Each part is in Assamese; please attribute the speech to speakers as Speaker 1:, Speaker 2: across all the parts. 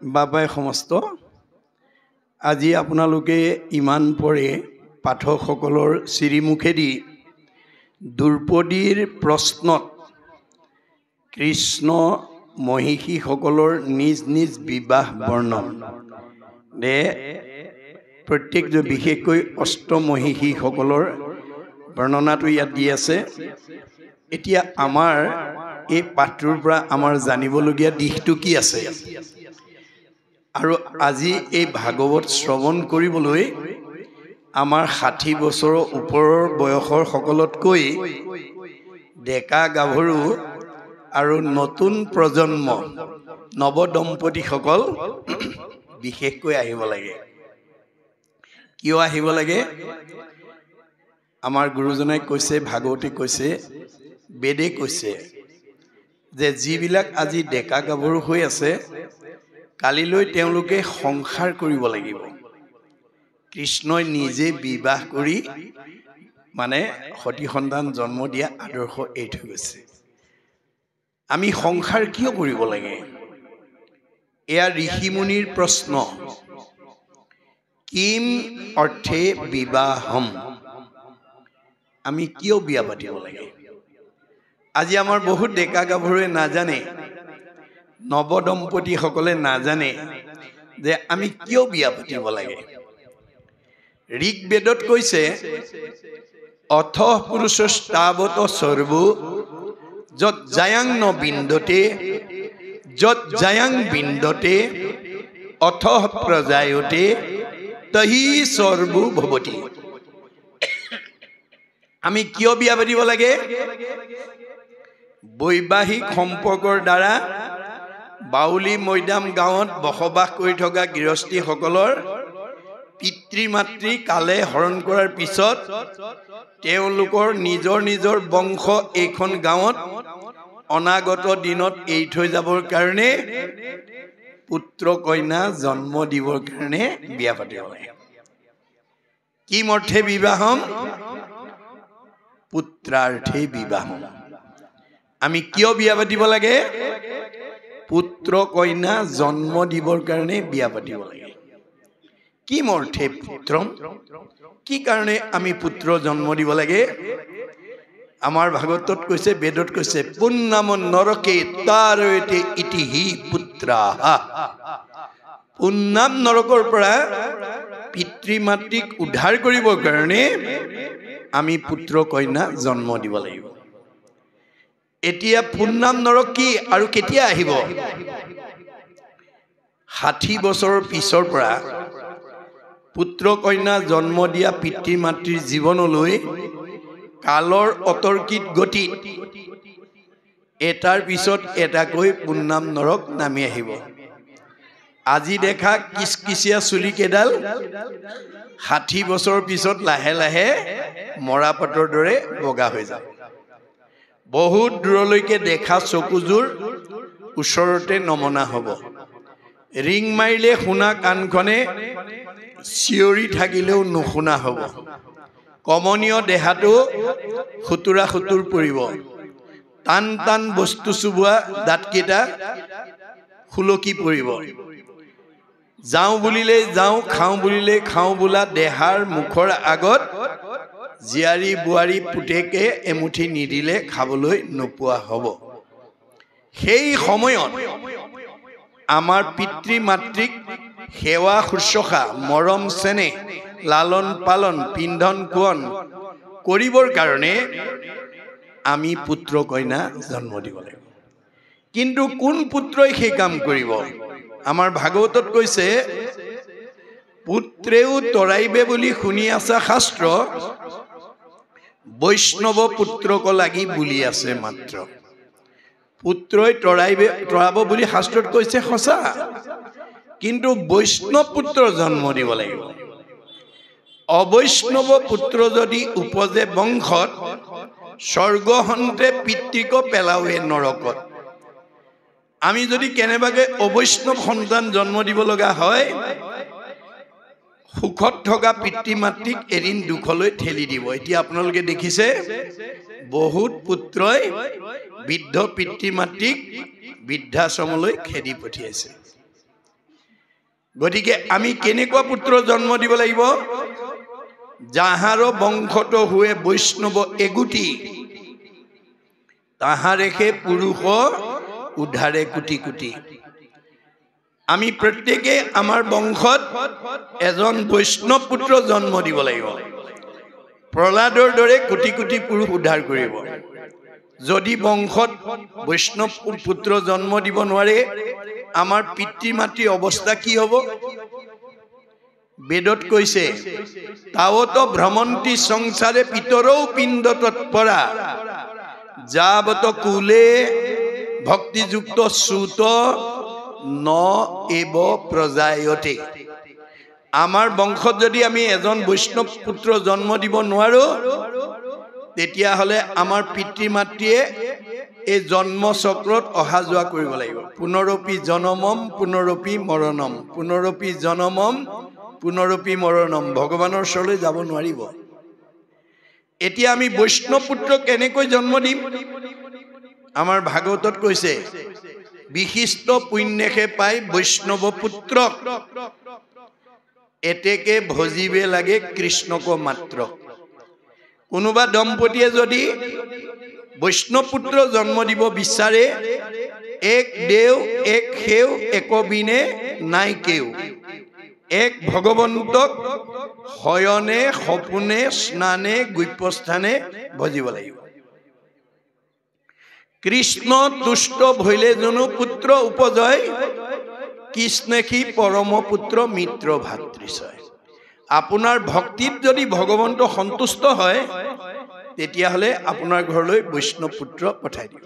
Speaker 1: বাবাই সমস্ত আজি আপোনালোকে ইমান পৰে পাঠকসকলৰ শ্ৰীমুখেদি দ্ৰুপদীৰ প্ৰশ্নত কৃষ্ণ মহিষীসকলৰ নিজ নিজ বিবাহ বৰ্ণন দে প্ৰত্যেক বিশেষকৈ অষ্টমহিষীসকলৰ বৰ্ণনাটো ইয়াত দি আছে। এতিয়া আমাৰ এই পাঠটোৰ পৰা আমাৰ জানিবলগীয়া দিশটো কি আছে আৰু আজি এই ভাগৱত শ্ৰৱণ কৰিবলৈ আমাৰ 60 বছৰৰ ওপৰৰ বয়সৰ সকলতকৈ ডেকা গাভৰু আৰু নতুন প্ৰজন্ম নৱদম্পতিসকল বিশেষকৈ আহিব লাগে। কিয় আহিব লাগে? আমাৰ গুৰুজনাই কৈছে, ভাগৱতী কৈছে, বেদে কৈছে যে যিবিলাক আজি ডেকা গাভৰু হৈ আছে কালিলৈ তেওঁলোকে সংসাৰ কৰিব লাগিব। কৃষ্ণই নিজে বিবাহ কৰি মানে সতি সন্তান জন্ম দিয়া আদৰ্শ এৰি থৈ গৈছে। আমি সংসাৰ কিয় কৰিব লাগে? এয়া ঋষিমুনিৰ প্ৰশ্ন। কিম অৰ্থে বিবাহম, আমি কিয় বিয়া পাতিব লাগে? আজি আমাৰ বহুত ডেকা গাভৰুৱে নাজানে, নৱদম্পতিসকলে নাজানে যে আমি কিয় বিয়া পাতিব লাগে। ঋক বেদত কৈছে অথ পুৰুষস্তাৱত সৰ্বো যত জায়াং ন বিন্দতে যত জায়াং বিন্দতে অথ প্ৰজায়তে তহি সৰ্বো ভৱতি। আমি কিয় বিয়া পাতিব লাগে? বৈবাহিক সম্পৰ্কৰ দ্বাৰা বাউলী মৈদাম গাঁৱত বসবাস কৰি থকা গৃহস্থীসকলৰ পিতৃ মাতৃ কালে হৰণ কৰাৰ পিছত তেওঁলোকৰ নিজৰ নিজৰ বংশ এইখন গাঁৱত অনাগত দিনত এৰি থৈ যাবৰ কাৰণে পুত্ৰ কন্যা জন্ম দিবৰ কাৰণে বিয়া পাতিব লাগে। কি অৰ্থে বিবাহম? পুত্ৰাৰ্থে বিবাহম। আমি কিয় বিয়া পাতিব লাগে? পুত্ৰ কন্যা জন্ম দিবৰ কাৰণে বিয়া পাতিব লাগে। কি অৰ্থে পুত্ৰম? কি কাৰণে আমি পুত্ৰ জন্ম দিব লাগে? আমাৰ ভাগৱতত কৈছে, বেদত কৈছে পুন্নাম নৰকে তাৰয়তে ইতিহি পুত্ৰাহা। পুন্নাম নৰকৰ পৰা পিতৃ মাতৃক উদ্ধাৰ কৰিবৰ কাৰণে আমি পুত্ৰ কন্যা জন্ম দিব লাগিব। এতিয়া পুন্নাম নৰক কি আৰু কেতিয়া আহিব? 60 বছৰৰ পিছৰ পৰা পুত্ৰ কন্যা জন্ম দিয়া পিতৃ মাতৃৰ জীৱনলৈ কালৰ অতৰ্কিত গতিত এটাৰ পিছত এটাকৈ পুন্নাম নৰক নামি আহিব। আজি দেখা কিচকিচিয়া চুলি কেইডাল 60 বছৰৰ পিছত লাহে লাহে মৰাপাতৰ দৰে বগা হৈ যায়। বহুত দূৰলৈকে দেখা চকুযোৰ ওচৰতে নমনা হ'ব। ৰিং মাৰিলে শুনা কাণখনে চিঞৰি থাকিলেও নুশুনা হ'ব। কমনীয় দেহাটো খুতুৰা খুতুৰ পৰিব। টান টান বস্তু চুবোৱা দাঁতকেইটা খুলকি পৰিব। যাওঁ বুলিলে যাওঁ, খাওঁ বুলিলে খাওঁ বোলা দেহাৰ মুখৰ আগত জীয়াৰী বোৱাৰী পুতেকে এমুঠি নিদিলে খাবলৈ নোপোৱা হ'ব। সেই সময়ত আমাৰ পিতৃ মাতৃক সেৱা শুশ্ৰূষা, মৰম চেনেহ, লালন পালন, পিন্ধন কোৱন কৰিবৰ কাৰণে আমি পুত্ৰ কন্যা জন্ম দিব লাগিব। কিন্তু কোন পুত্ৰই সেই কাম কৰিব? আমাৰ ভাগৱতত কৈছে পুত্ৰেও তৰাইবে বুলি শুনি আছা শাস্ত্ৰ, বৈষ্ণৱ পুত্ৰক লাগি বুলি আছে মাত্ৰ। পুত্ৰই তৰাব বুলি শাস্ত্ৰত কৈছে সঁচা, কিন্তু বৈষ্ণৱ পুত্ৰ জন্ম দিব লাগিব। অবৈষ্ণৱ পুত্ৰ যদি উপজে বংশত, স্বৰ্গহন্তে পিতৃক পেলাৱে নৰকত। আমি যদি কেনেবাকে অবৈষ্ণৱ সন্তান জন্ম দিব লগা হয়, সুখত থকা পিতৃ মাতৃক এদিন দুখলৈ ঠেলি দিব। এতিয়া আপোনালোকে দেখিছে বহুত পুত্ৰই বৃদ্ধ পিতৃ মাতৃক বৃদ্ধাশ্ৰমলৈ খেদি পঠিয়াইছে। গতিকে আমি কেনেকুৱা পুত্ৰ জন্ম দিব লাগিব যাহাৰ বংশত হুৱে বৈষ্ণৱ এগুটি তাহাৰে সে পুৰুষ উদ্ধাৰে কোটি কোটি আমি প্ৰত্যেকে আমাৰ বংশত এজন বৈষ্ণৱ পুত্ৰ জন্ম দিব লাগিব প্ৰহ্লাদৰ দৰে কোটি কোটি পুৰুষ উদ্ধাৰ কৰিব যদি বংশত বৈষ্ণৱ পুত্ৰ জন্ম দিব নোৱাৰে আমাৰ পিতৃ মাতৃ অৱস্থা কি হ'ব বেদত কৈছে তাৱত ভ্ৰমন্তি সংসাৰে পিতৰৌ পিণ্ড তৎপৰা যাবত কুলে ভক্তিযুক্ত সুত ন এব প্ৰজায়তে আমাৰ বংশত যদি আমি এজন বৈষ্ণৱ পুত্ৰ জন্ম দিব নোৱাৰো তেতিয়া হলে আমাৰ পিতৃ মাতৃয়ে এই জন্ম চক্ৰত অহা যোৱা কৰিব লাগিব পুনৰপি জনমম পুনৰপি মৰণম পুনৰপি জনমম পুনৰপি মৰণম ভগৱানৰ ওচৰলৈ যাব নোৱাৰিব এতিয়া আমি বৈষ্ণৱ পুত্ৰ কেনেকৈ জন্ম দিম আমাৰ ভাগৱতত কৈছে বিশিষ্ট পুণ্যকে পাই বৈষ্ণৱ পুত্ৰক এতেকে ভজিবে লাগে কৃষ্ণক মাত্ৰ কোনোবা দম্পতীয়ে যদি বৈষ্ণৱ পুত্ৰ জন্ম দিব বিচাৰে এক দেও এক সেও এক বিনে নাই কেও এক ভগৱন্তক শয়নে সপোনে স্নানে গুপ্যস্থানে ভজিব লাগিব কৃষ্ণ তুষ্ট ভৈলে জনো পুত্ৰ উপজয় কৃষ্ণেখি পৰম পুত্ৰ মিত্ৰ ভাতৃশয় আপোনাৰ ভক্তিত যদি ভগৱন্ত সন্তুষ্ট হয় তেতিয়াহলে আপোনাৰ ঘৰলৈ বৈষ্ণৱ পুত্ৰ পঠাই দিব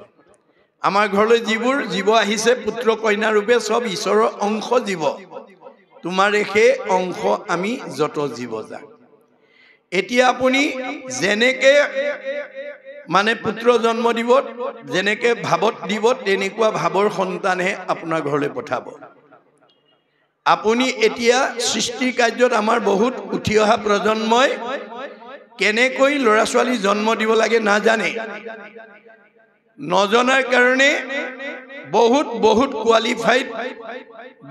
Speaker 1: আমাৰ ঘৰলৈ যিবোৰ জীৱ আহিছে পুত্ৰ কন্যা ৰূপে সব ঈশ্বৰৰ অংশ জীৱ তোমাৰে সেই অংশ আমি যত জীৱ যাক এতিয়া আপুনি যেনেকে মানে পুত্ৰ জন্ম দিব যেনেকে ভাৱত দিব তেনেকুৱা ভাৱৰ সন্তানহে আপোনাৰ ঘৰলৈ পঠাব আপুনি এতিয়া সৃষ্টি কাৰ্যত আমাৰ বহুত উঠি অহা প্ৰজন্মই কেনেকৈ ল'ৰা ছোৱালী জন্ম দিব লাগে নাজানে নজনাৰ কাৰণে বহুত বহুত কোৱালিফাইড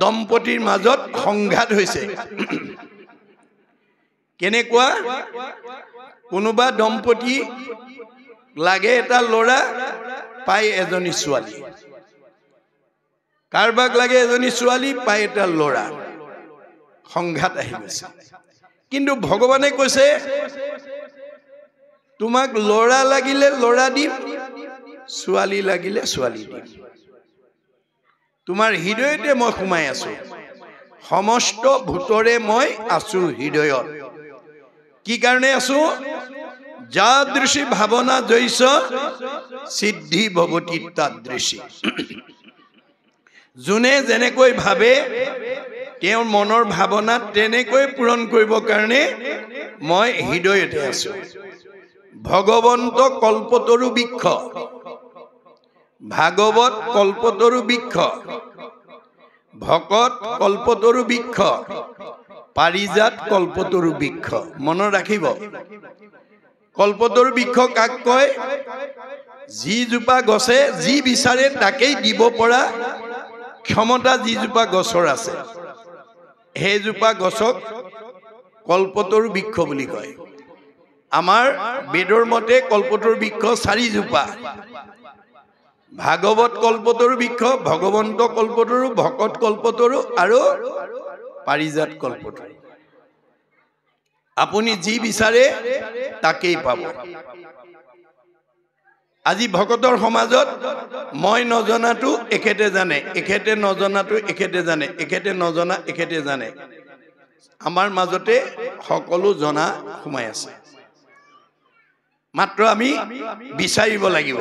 Speaker 1: দম্পতীৰ মাজত সংঘাত হৈছে কেনেকুৱা কোনোবা দম্পতী লাগে এটা ল'ৰা পাই এজনী ছোৱালী কাৰবাক লাগে এজনী ছোৱালী পাই এটা ল'ৰা সংঘাত আহি গৈছে কিন্তু ভগৱানে কৈছে তোমাক ল'ৰা লাগিলে ল'ৰা দিম ছোৱালী লাগিলে ছোৱালী দিম তোমাৰ হৃদয়তে মই সোমাই আছো সমস্ত ভূতৰে মই আছো হৃদয়ত কি কাৰণে আছো যাদৃশী ভাৱনা জৈস সিদ্ধি ভৱতি তাদৃশী যোনে যেনেকৈ ভাবে তেওঁৰ মনৰ ভাৱনা তেনেকৈ পূৰণ কৰিবৰ কাৰণে মই হৃদয়তে আছো ভগৱন্ত কল্পতৰু বৃক্ষ ভাগৱত কল্পতৰু বৃক্ষ ভকত কল্পতৰু বৃক্ষ পাৰিজাত কল্পতৰু বৃক্ষ মনত ৰাখিব কল্পতৰু বৃক্ষ কাক কয় যিজোপা গছে যি বিচাৰে তাকেই দিব পৰা ক্ষমতা যিজোপা গছৰ আছে সেইজোপা গছক কল্পতৰু বৃক্ষ বুলি কয় আমাৰ বেদৰ মতে কল্পতৰু বৃক্ষ 4 জোপা ভাগৱত কল্পতৰু বৃক্ষ ভগৱন্ত কল্পতৰু ভকত কল্পতৰু আৰু পাৰিজাত কল্পতৰু আপুনি যি বিচাৰে তাকেই পাব আজি ভকতৰ সমাজত মই নজনাটো এখেতে জানে এখেতে নজনাটো এখেতে জানে এখেতে নজনা এখেতে জানে আমাৰ মাজতে সকলো জনা সোমাই আছে মাত্ৰ আমি বিচাৰিব লাগিব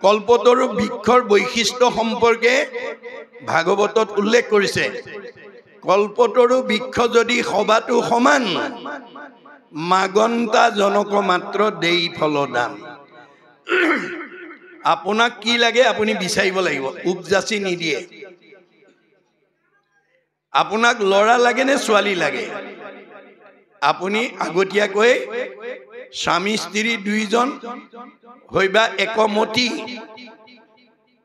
Speaker 1: কল্পতৰু বৃক্ষৰ বৈশিষ্ট্য সম্পৰ্কে ভাগৱতত উল্লেখ কৰিছে কল্পতৰু বৃক্ষ যদি সবাতো সমান মাগন্তা জনক মাত্ৰ দেই ফলদান আপোনাক কি লাগে আপুনি বিচাৰিব লাগিব উপজাচি নিদিয়ে আপোনাক ল'ৰা লাগে নে ছোৱালী লাগে আপুনি আগতীয়াকৈ স্বামী স্ত্ৰী দুইজন হইবা একমতি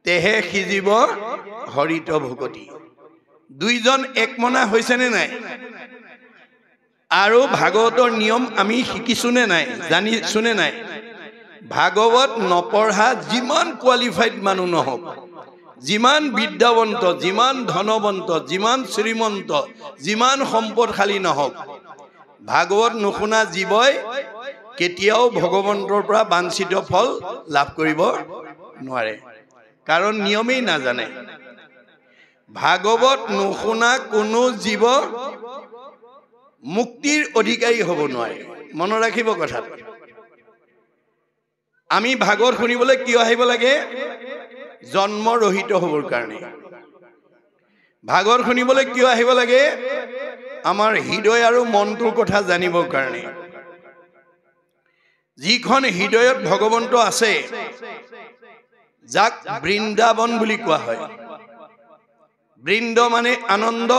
Speaker 1: তেহে সিজিব হৰিত ভকতি দুইজন একমনা হৈছেনে নাই আৰু ভাগৱতৰ নিয়ম আমি শিকিছোনে নাই জানিছোনে নাই ভাগৱত নপঢ়া যিমান কোৱালিফাইড মানুহ নহওক যিমান বিদ্যাৱন্ত যিমান ধনৱন্ত যিমান শ্ৰীমন্ত যিমান সম্পদশালী নহওক ভাগৱত নুশুনা জীৱই কেতিয়াও ভগৱন্তৰ পৰা বাঞ্ছিত ফল লাভ কৰিব নোৱাৰে কাৰণ নিয়মেই নাজানে ভাগৱত নুশুনা কোনো জীৱ মুক্তিৰ অধিকাৰী হ'ব নোৱাৰে মনত ৰাখিব কথাটো আমি ভাগৱত শুনিবলৈ কিয় আহিব লাগে জন্ম ৰহিত হ'বৰ কাৰণে ভাগৱত শুনিবলৈ কিয় আহিব লাগে আমাৰ হৃদয় আৰু মনটোৰ কথা জানিবৰ কাৰণে যিখন হৃদয়ত ভগৱন্ত আছে যাক বৃন্দাবন বুলি কোৱা হয় বৃন্দ মানে আনন্দ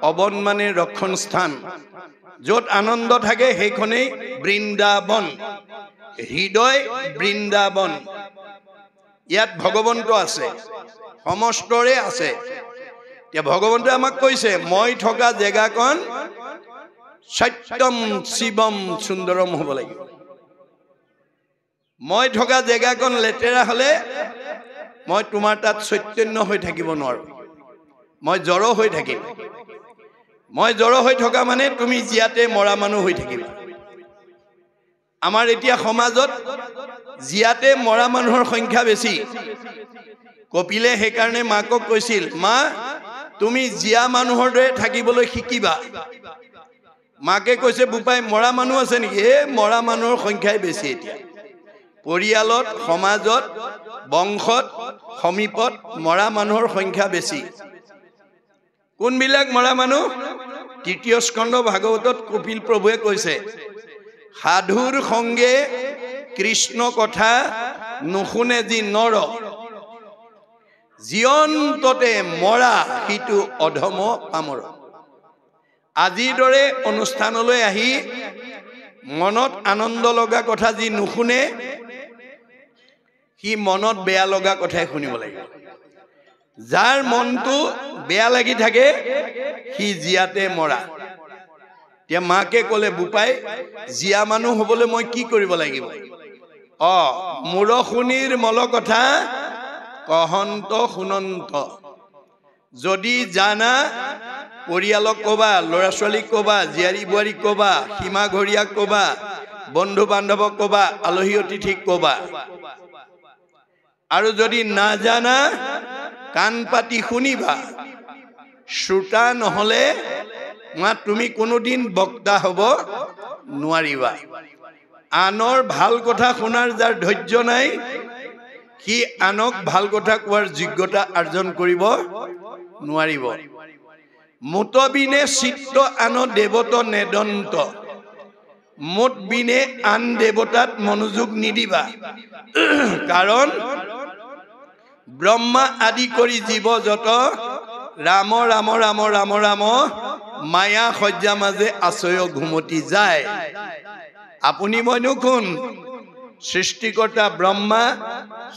Speaker 1: অবন মানে ৰক্ষণ স্থান য'ত আনন্দ থাকে সেইখনেই বৃন্দাবন হৃদয় বৃন্দাবন ইয়াত ভগৱন্ত আছে সমস্তৰে আছে এতিয়া ভগৱন্তে আমাক কৈছে মই থকা জেগাকণ সত্যম শিৱম সুন্দৰম হ'ব লাগিব মই থকা জেগাকণ লেতেৰা হ'লে মই তোমাৰ তাত চৈতন্য হৈ থাকিব নোৱাৰো মই জড় হৈ থাকিম মই জড় হৈ থকা মানে তুমি জিয়াতে মৰা মানুহ হৈ থাকিবা আমাৰ এতিয়া সমাজত জিয়াতে মৰা মানুহৰ সংখ্যা বেছি কপিলে সেইকাৰণে মাকক কৈছিল মা তুমি জিয়া মানুহৰ দৰে থাকিবলৈ শিকিবা মাকে কৈছে বোপাই মৰা মানুহ আছে নেকি মৰা মানুহৰ সংখ্যাই বেছি এতিয়া পৰিয়ালত সমাজত বংশত সমীপত মৰা মানুহৰ সংখ্যা বেছি কোনবিলাক মৰা মানুহ তৃতীয় স্কন্ধ ভাগৱতত কপিল প্ৰভুৱে কৈছে সাধুৰ সংগে কৃষ্ণ কথা নুশুনে যি নৰ জীয়ন্ততে মৰা সিটো অধম পামৰ আজিৰ দৰে অনুষ্ঠানলৈ আহি মনত আনন্দ লগা কথা যি নুশুনে সি মনত বেয়া লগা কথাই শুনিব লাগিব যাৰ মনটো বেয়া লাগি থাকে সি জিয়াতে মৰা এতিয়া মাকে ক'লে বোপাই জিয়া মানুহ হ'বলৈ মই কি কৰিব লাগিব মূৰশুনিৰ মল কথা কহন্ত শুনন্ত যদি জানা পৰিয়ালক ক'বা ল'ৰা ছোৱালীক ক'বা জীয়াৰী বোৱাৰীক ক'বা সীমা ঘৰীয়াক ক'বা বন্ধু বান্ধৱক ক'বা আলহী অতিথিক ক'বা আৰু যদি নাজানা কাণ পাতি শুনিবা শ্ৰোতা নহ'লে তুমি কোনোদিন বক্তা হ'ব নোৱাৰিবা আনৰ ভাল কথা শুনাৰ যাৰ ধৈৰ্য নাই সি আনক ভাল কথা কোৱাৰ যোগ্যতা অৰ্জন কৰিব নোৱাৰিব মুত বিনে চিত্ত আন দেৱত নেদন্ত মুত বিনে আন দেৱতাত মনোযোগ নিদিবা কাৰণ ব্ৰহ্মা আদি কৰি জীৱ যত ৰাম ৰাম ৰাম ৰাম ৰাম মায়া সজ্জা মাজে আশ্ৰয় ঘুমতি যায় আপুনি মইনো কোন সৃষ্টিকৰ্তা ব্ৰহ্মা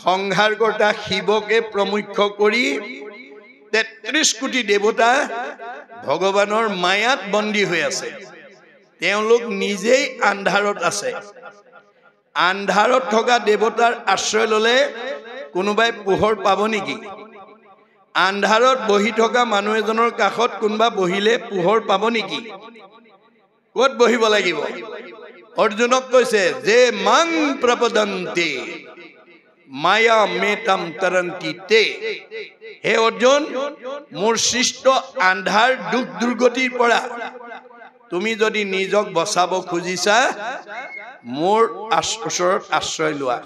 Speaker 1: সংহাৰকৰ্তা শিৱকে প্ৰমুখ্য কৰি ৩৩ কোটি দেৱতা ভগৱানৰ মায়াত বন্দী হৈ আছে তেওঁলোক নিজেই আন্ধাৰত আছে আন্ধাৰত থকা দেৱতাৰ আশ্ৰয় ল'লে কোনোবাই পোহৰ পাব নেকি আন্ধাৰত বহি থকা মানুহ এজনৰ কাষত কোনোবা বহিলে পোহৰ পাব নেকি ক'ত বহিব লাগিব অৰ্জুনক কৈছে যে মাং প্ৰপদন্তে মায়া মেতাম তৰন্তি তে হে অৰ্জুন মোৰ সৃষ্ট আন্ধাৰ দুখ দুৰ্গতিৰ পৰা তুমি যদি নিজক বচাব খুজিছা মোৰ ওচৰত আশ্ৰয় লোৱা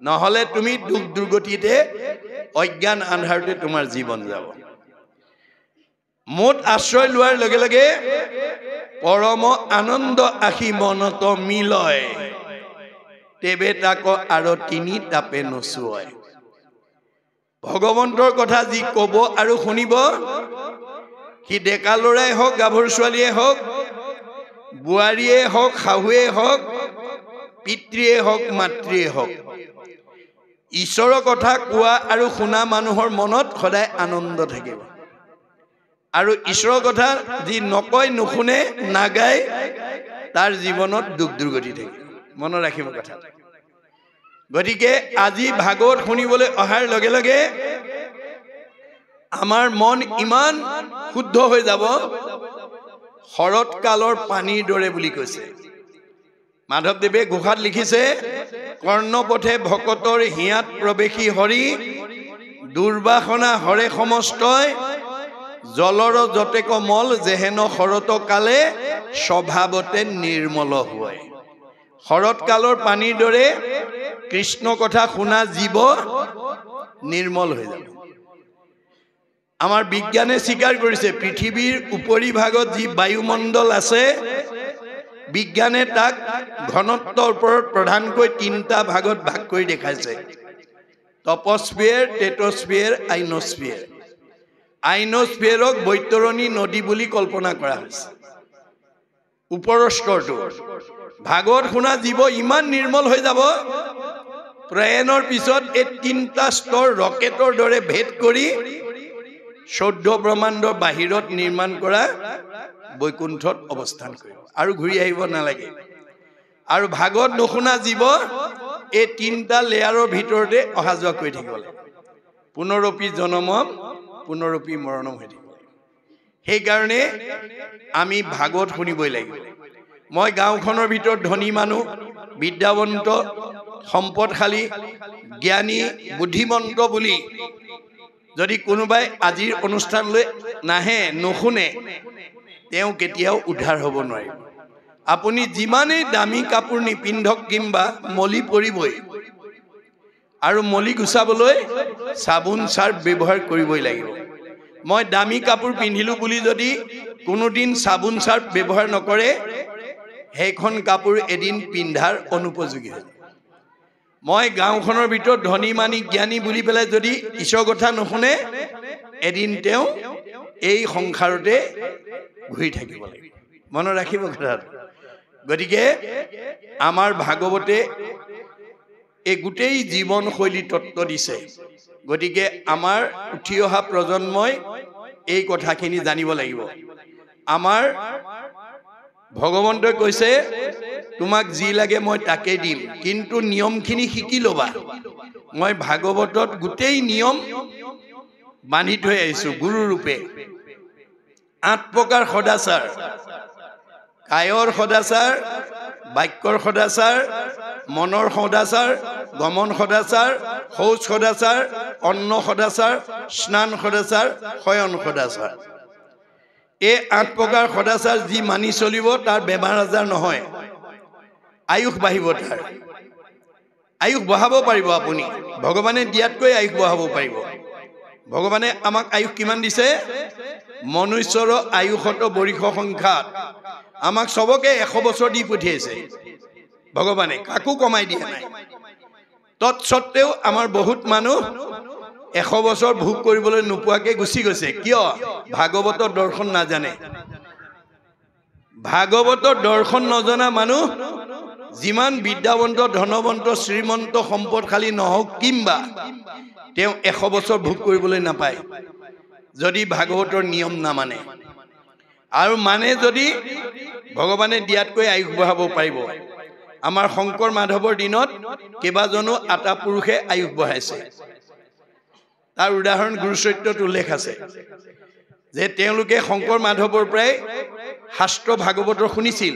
Speaker 1: নহ'লে তুমি দুখ দুৰ্গতিতে অজ্ঞান আন্ধাৰতে তোমাৰ জীৱন যাব মোত আশ্ৰয় লোৱাৰ লগে লগে পৰম আনন্দ আহি মনত মিলয় তেবে তাক আৰু তিনি তাপে নচুৱায় ভগৱন্তৰ কথা যি ক'ব আৰু শুনিব সি ডেকা ল'ৰাই হওক গাভৰু ছোৱালীয়ে হওক বোৱাৰীয়ে হওক শাহুৱে হওক পিতৃয়ে হওক মাতৃয়ে হওক ঈশ্বৰৰ কথা কোৱা আৰু শুনা মানুহৰ মনত সদায় আনন্দ থাকিব আৰু ঈশ্বৰৰ কথা যি নকয় নুশুনে নাগায় তাৰ জীৱনত দুখ দুৰ্গতি থাকে মনত ৰাখিব কথা গতিকে আজি ভাগৱত শুনিবলৈ অহাৰ লগে লগে আমাৰ মন ইমান শুদ্ধ হৈ যাব শৰৎ কালৰ পানীৰ দৰে বুলি কৈছে মাধৱদেৱে ঘোষাত লিখিছে কৰ্ণপথে ভকতৰ হিয়াত প্ৰৱেশী হৰি দুৰ্বাসনা হৰে সমস্তই জলৰ যতেক মল যেহেন শৰৎ কালে স্বভাৱতে নিৰ্মল হয় শৰৎ কালৰ পানীৰ দৰে কৃষ্ণ কথা শুনা জীৱ নিৰ্মল হৈ যাব আমাৰ বিজ্ঞানে স্বীকাৰ কৰিছে পৃথিৱীৰ উপৰি ভাগত যি বায়ুমণ্ডল আছে বিজ্ঞানে তাক ঘনত্বৰ ওপৰত প্ৰধানকৈ তিনিটা ভাগত ভাগ কৰি দেখাইছে টপস্ফিয়াৰ টেট্ৰস্ফিয়াৰ আইনস্ফিয়াৰ আইনস্ফিয়াৰক বৈতৰণী নদী বুলি কল্পনা কৰা হৈছে ওপৰৰ স্তৰটো ভাগৱত শুনা জীৱ ইমান নিৰ্মল হৈ যাব প্ৰয়াণৰ পিছত এই তিনিটা স্তৰ ৰকেটৰ দৰে ভেদ কৰি 14 ব্ৰহ্মাণ্ডৰ বাহিৰত নিৰ্মাণ কৰা বৈকুণ্ঠত অৱস্থান কৰিব আৰু ঘূৰি আহিব নালাগে আৰু ভাগৱত নুশুনা জীৱ এই তিনিটা লেয়াৰৰ ভিতৰতে অহা যোৱা কৰি থাকিব লাগে পুনৰপি জনমম পুনৰপি মৰণম হৈ থাকিব লাগে সেইকাৰণে আমি ভাগৱত শুনিবই লাগিব মই গাঁওখনৰ ভিতৰত ধনী মানুহ বিদ্যাৱন্ত সম্পদশালী জ্ঞানী বুদ্ধিমন্ত বুলি যদি কোনোবাই আজিৰ অনুষ্ঠানলৈ নাহে নুশুনে তেওঁ কেতিয়াও উদ্ধাৰ হ'ব নোৱাৰিব আপুনি যিমানেই দামী কাপোৰ নিপিন্ধক কিংবা মলি পৰিবই আৰু মলি গুচাবলৈ চাবোন চাৰ্ফ ব্যৱহাৰ কৰিবই লাগিব মই দামী কাপোৰ পিন্ধিলো বুলি যদি কোনোদিন চাবোন চাৰ্ফ ব্যৱহাৰ নকৰে সেইখন কাপোৰ এদিন পিন্ধাৰ অনুপযোগী হয় মই গাঁওখনৰ ভিতৰত ধনী মানি জ্ঞানী বুলি পেলাই যদি ঈশ্বৰৰ কথা নুশুনে এদিন তেওঁ এই সংসাৰতে ঘূৰি থাকিব লাগিব মনত ৰাখিব কথাটো গতিকে আমাৰ ভাগৱতে এই গোটেই জীৱনশৈলী তত্ত্ব দিছে গতিকে আমাৰ উঠি অহা প্ৰজন্মই এই কথাখিনি জানিব লাগিব আমাৰ ভগৱন্তই কৈছে তোমাক যি লাগে মই তাকে দিম কিন্তু নিয়মখিনি শিকি ল'বা মই ভাগৱতত গোটেই নিয়ম বান্ধি থৈ আহিছো গুৰু ৰূপে 8 প্ৰকাৰ সদাচাৰ কায়ৰ সদাচাৰ বাক্যৰ সদাচাৰ মনৰ সদাচাৰ গমন সদাচাৰ শৌচ সদাচাৰ অন্ন সদাচাৰ স্নান সদাচাৰ শয়ন সদাচাৰ এই 8 প্ৰকাৰ সদাচাৰ যি মানি চলিব তাৰ বেমাৰ আজাৰ নহয় আয়ুষ বাঢ়িব তাৰ আয়ুষ বঢ়াব পাৰিব আপুনি ভগৱানে দিয়াতকৈ আয়ুষ বঢ়াব পাৰিব ভগৱানে আমাক আয়ুষ কিমান দিছে মনুষ্যৰ আয়ুষত বৰিষ সংখ্যাত আমাক সবকে 100 বছৰ দি পঠিয়াইছে ভগৱানে কাকো কমাই দিয়া নাই তৎসত্ত্বেও আমাৰ বহুত মানুহ 100 বছৰ ভোগ কৰিবলৈ নোপোৱাকে গুচি গৈছে কিয় ভাগৱতৰ দৰ্শন নাজানে ভাগৱতৰ দৰ্শন নজনা মানুহ যিমান বিদ্যাৱন্ত ধনৱন্ত শ্ৰীমন্ত সম্পদশালী নহওক কিংবা তেওঁ 100 বছৰ ভোগ কৰিবলৈ নাপায় যদি ভাগৱতৰ নিয়ম নামানে আৰু মানে যদি ভগৱানে দিয়াতকৈ আয়ুষ বঢ়াব পাৰিব আমাৰ শংকৰ মাধৱৰ দিনত কেইবাজনো আটা পুৰুষে আয়ুষ বঢ়াইছে তাৰ উদাহৰণ গুৰুচৰিত্ৰত উল্লেখ আছে যে তেওঁলোকে শংকৰ মাধৱৰ পৰাই শাস্ত্ৰ ভাগৱতৰ শুনিছিল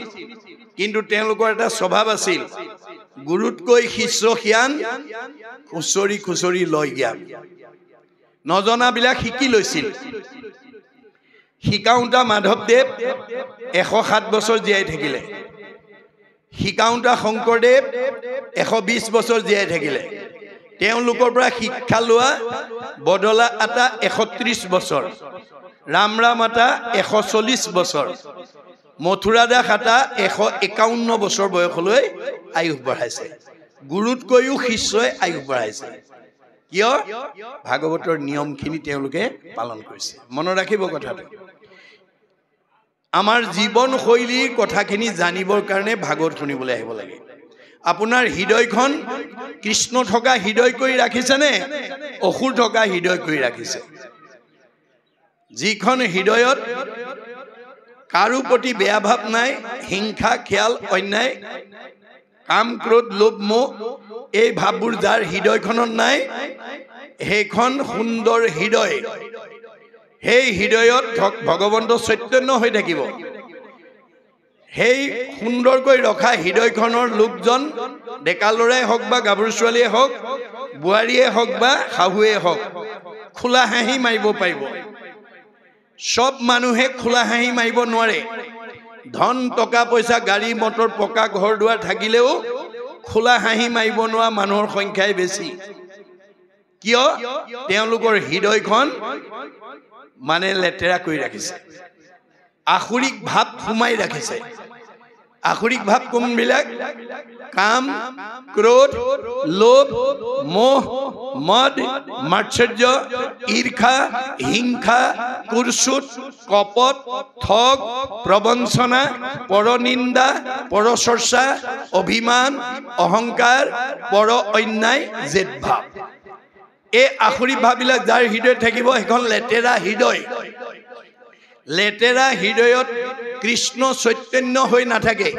Speaker 1: কিন্তু তেওঁলোকৰ এটা স্বভাৱ আছিল গুৰুতকৈ শিষ্য জ্ঞান খুচৰি খুচৰি লয় জ্ঞান নজনাবিলাক শিকি লৈছিল শিকাওঁতা মাধৱদেৱ 107 বছৰ জীয়াই থাকিলে শিকাওঁতা শংকৰদেৱ 120 বছৰ জীয়াই থাকিলে তেওঁলোকৰ পৰা শিক্ষা লোৱা বদলা আটা 130 বছৰ ৰাম আটা 140 বছৰ মথুৰা দাস আটা 151 বছৰ বয়সলৈ আয়ুষ বঢ়াইছে গুৰুতকৈও শিষ্যই আয়ুষ বঢ়াইছে কিয় ভাগৱতৰ নিয়মখিনি তেওঁলোকে পালন কৰিছে মনত ৰাখিব কথাটো আমাৰ জীৱন শৈলীৰ কথাখিনি জানিবৰ কাৰণে ভাগৱত শুনিবলৈ আহিব লাগে আপোনাৰ হৃদয়খন কৃষ্ণ থকা হৃদয় কৰি ৰাখিছে নে অসুৰ থকা হৃদয় কৰি ৰাখিছে যিখন হৃদয়ত কাৰো প্ৰতি বেয়া ভাৱ নাই, হিংসা খেয়াল অন্যায় কাম ক্ৰোধ লোভ মোহ এই ভাৱবোৰ যাৰ হৃদয়খনত নাই, সেইখন সুন্দৰ হৃদয়। সেই হৃদয়ত ভগৱন্ত চৈতন্য হৈ থাকিব। সেই সুন্দৰকৈ ৰখা হৃদয়খনৰ লোকজন ডেকা ল'ৰাই হওক বা গাভৰু ছোৱালীয়ে হওক, বোৱাৰীয়ে হওক বা শাহুৱে হওক, খোলা হাঁহি মাৰিব পাৰিব। সব মানুহে খোলা হাঁহি মাৰিব নোৱাৰে। ধন টকা পইচা গাড়ী মটৰ পকা ঘৰ দুৱাৰ থাকিলেও খোলা হাঁহি মাৰিব নোৱাৰা মানুহৰ সংখ্যাই বেছি। কিয়? তেওঁলোকৰ হৃদয়খন মানে লেতেৰা কৰি ৰাখিছে, আসুৰিক ভাৱ সোমাই ৰাখিছে। আসুৰিক ভাৱ কোনবিলাক? কাম ক্ৰোধ লোভ মোহ মদ মাৎসৰ্য ঈৰ্ষা হিংসা কুৰ্চুট কপট ঠগ প্ৰবঞ্চনা পৰনিন্দা পৰচৰ্চা অভিমান অহংকাৰ পৰ অন্যায় জেদ ভাৱ। এই আসুৰিক ভাৱবিলাক যাৰ হৃদয়ত থাকিব, সেইখন লেতেৰা হৃদয়। লেতেৰা হৃদয়ত কৃষ্ণ চৈতন্য হৈ নাথাকে।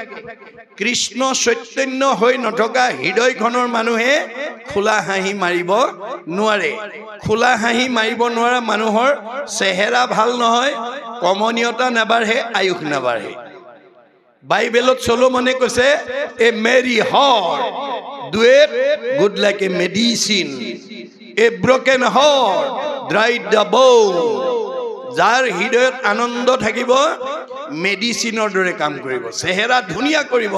Speaker 1: কৃষ্ণ চৈতন্য হৈ নথকা হৃদয়খনৰ মানুহে খোলা হাঁহি মাৰিব নোৱাৰে। খোলা হাঁহি মাৰিব নোৱাৰা মানুহৰ চেহেৰা ভাল নহয়, কমনীয়তা নাবাঢ়ে, আয়ুস নাবাঢ়ে। বাইবেলত চলোমনে কৈছে, এ মেৰি হাৰ্ট ডুৱেট good like a medicine, A broken heart dried the bone. যাৰ হৃদয়ত আনন্দ থাকিব, মেডিচিনৰ দৰে কাম কৰিব, চেহেৰা ধুনীয়া কৰিব,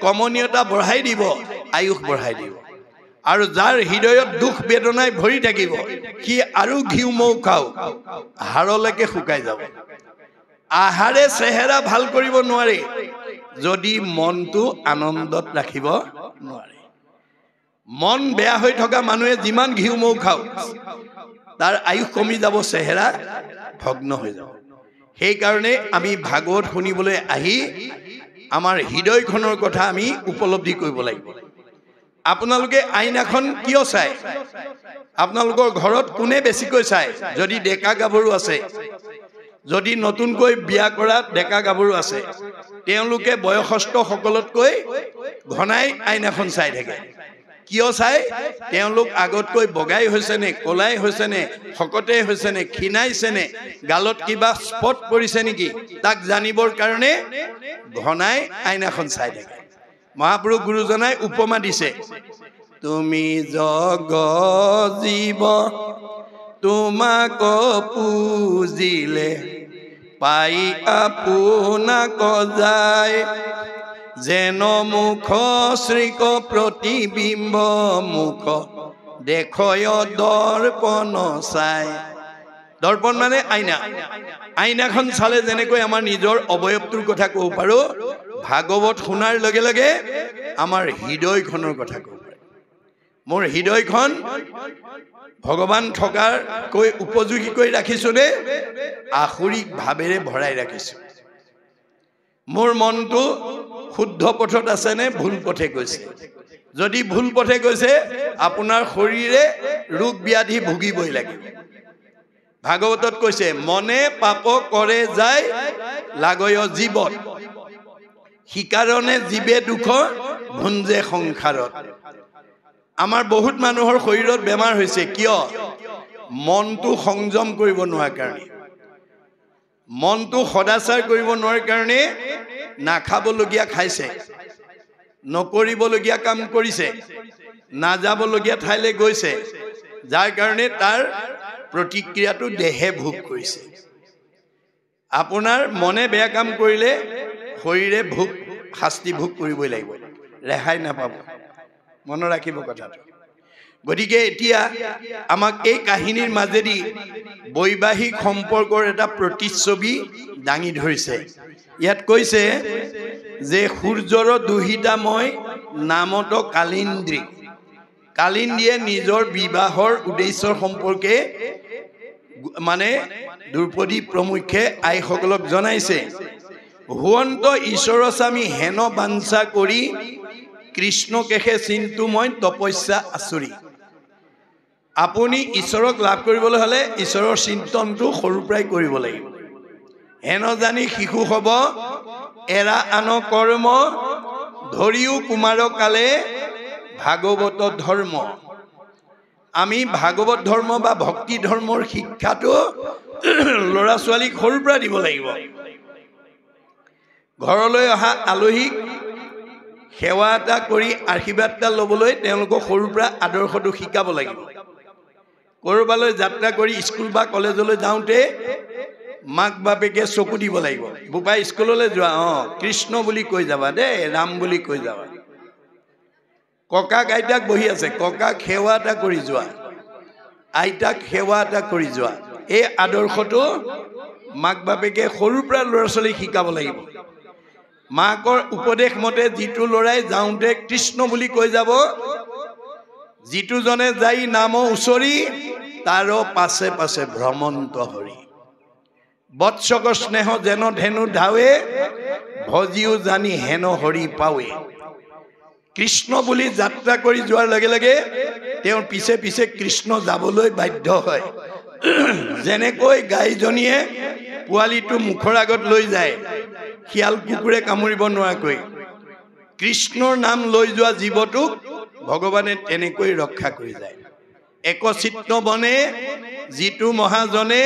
Speaker 1: কমনীয়তা বঢ়াই দিব, আয়ুস বঢ়াই দিব। আৰু যাৰ হৃদয়ত দুখ বেদনাই ভৰি থাকিব, সি আৰু ঘিউ মৌ খাও হাড়লৈকে শুকাই যাব। আহাৰে চেহেৰা ভাল কৰিব নোৱাৰে যদি মনটো আনন্দত ৰাখিব নোৱাৰে। মন বেয়া হৈ থকা মানুহে যিমান ঘিউ মৌ খাও, তাৰ আয়ুস কমি যাব, চেহেৰা ভগ্ন হৈ যাব। সেইকাৰণে আমি ভাগৱত শুনিবলৈ আহি আমাৰ হৃদয়খনৰ কথা আমি উপলব্ধি কৰিব লাগিব। আপোনালোকে আইনাখন কিয় চাই? আপোনালোকৰ ঘৰত কোনে বেছিকৈ চায়? যদি ডেকা গাভৰু আছে, যদি নতুনকৈ বিয়া কৰা ডেকা গাভৰু আছে, তেওঁলোকে বয়সস্থ সকলতকৈ ঘনাই আইনাখন চাই থাকে। কিয় চাই? তেওঁলোক আগতকৈ বগাই হৈছে নে, কলাই হৈছে নে, শকতে হৈছে নে, ক্ষীণাইছে নে, গালত কিবা স্পট পৰিছে নেকি, তাক জানিবৰ কাৰণে ঘনাই আইনাখন চাই থাকে। মহাপুৰুষ গুৰুজনাই উপমা দিছে, তুমি জগ জীৱ তোমাক পুজিলে পাই আপোনাক যায়, যেন মুখ শ্ৰীক প্ৰতিবিম্ব মুখ দেখয় দৰ্পণ চাই। দৰ্পণ মানে আইনা। আইনাখন চালে যেনেকৈ আমাৰ নিজৰ অৱয়ৱটোৰ কথা ক'ব পাৰো, ভাগৱত শুনাৰ লগে লগে আমাৰ হৃদয়খনৰ কথা ক'ব পাৰো। মোৰ হৃদয়খন ভগৱান থকাৰকৈ উপযোগী কৰি ৰাখিছো নে আসুৰিক ভাৱেৰে ভৰাই ৰাখিছো? মোৰ মনটো শুদ্ধ পথত আছে নে ভুল পথে গৈছে? যদি ভুল পথে গৈছে, আপোনাৰ শৰীৰে ৰোগ ব্যাধি ভুগিবই লাগিব। ভাগৱতত কৈছে, মনে পাপ কৰে যায় লাগয় জীৱত, সিকাৰণে জীৱে দুখ ভুঞ্জে সংসাৰত। আমাৰ বহুত মানুহৰ শৰীৰত বেমাৰ হৈছে। কিয়? মনটো সংযম কৰিব নোৱাৰাৰ কাৰণে, মনটো সদাচাৰ কৰিব নোৱাৰাৰ কাৰণে নাখাবলগীয়া খাইছে, নকৰিবলগীয়া কাম কৰিছে, নাযাবলগীয়া ঠাইলৈ গৈছে, যাৰ কাৰণে তাৰ প্ৰতিক্ৰিয়াটো দেহে ভোগ কৰিছে। আপোনাৰ মনে বেয়া কাম কৰিলে শৰীৰে শাস্তি ভোগ কৰিবই লাগিব, ৰেহাই নাপাব। মনত ৰাখিব কথাটো। গতিকে এতিয়া আমাক এই কাহিনীৰ মাজেদি বৈবাহিক সম্পৰ্কৰ এটা প্ৰতিচ্ছবি দাঙি ধৰিছে। ইয়াত কৈছে যে সূৰ্যৰ দুহিতা মই নামত কালিন্দ্ৰী। কালিন্দীয়ে নিজৰ বিবাহৰ উদ্দেশ্যৰ সম্পৰ্কে মানে দ্ৰৌপদী প্ৰমুখ্যে আইসকলক জনাইছে, হুৱন্ত ঈশ্বৰ স্বামী হেন বাঞ্ছা কৰি কৃষ্ণকেশে চিন্তু মই তপস্যা আচৰি। আপুনি ঈশ্বৰক লাভ কৰিবলৈ হ'লে ঈশ্বৰৰ চিন্তনটো সৰুৰ পৰাই কৰিব লাগিব হেন জানি শিশু হ'ব এৰা আন কৰ্ম ধৰিও কুমাৰ কালে ভাগৱত ধৰ্ম আমি ভাগৱত ধৰ্ম বা ভক্তি ধৰ্মৰ শিক্ষাটো ল'ৰা ছোৱালীক সৰুৰ পৰা দিব লাগিব ঘৰলৈ অহা আলহীক সেৱা এটা কৰি আশীৰ্বাদ এটা ল'বলৈ তেওঁলোকক সৰুৰ পৰা আদৰ্শটো শিকাব লাগিব কৰবালৈ যাত্ৰা কৰি স্কুল বা কলেজলৈ যাওঁতে মাক বাপেকে চকু দিব লাগিব বোপা স্কুললৈ যোৱা কৃষ্ণ বুলি কৈ যাবা দেই ৰাম বুলি কৈ যাবা ককাক আইতাক বহি আছে ককাক সেৱা এটা কৰি যোৱা আইতাক সেৱা এটা কৰি যোৱা এই আদৰ্শটো মাক বাপেকে সৰুৰ পৰা ল'ৰা ছোৱালীক শিকাব লাগিব মাকৰ উপদেশ মতে যিটো ল'ৰাই যাওঁতে কৃষ্ণ বুলি কৈ যাব যিটো জনে যাই নাম উচৰি তাৰ পাছে পাছে ভ্ৰমন্ত হৰি বৎসক স্নেহ যেন ধেনু ধাৱে ভজিও জানি হেন হৰি পাৱে কৃষ্ণ বুলি যাত্ৰা কৰি যোৱাৰ লগে লগে তেওঁৰ পিছে পিছে কৃষ্ণ যাবলৈ বাধ্য হয় যেনেকৈ গাইজনীয়ে পোৱালিটো মুখৰ আগত লৈ যায় শিয়াল কুকুৰে কামুৰিব নোৱাৰাকৈ কৃষ্ণৰ নাম লৈ যোৱা জীৱটোক ভগৱানে তেনেকৈ ৰক্ষা কৰি যায় একচিত্ত বনে যিটো মহাজনে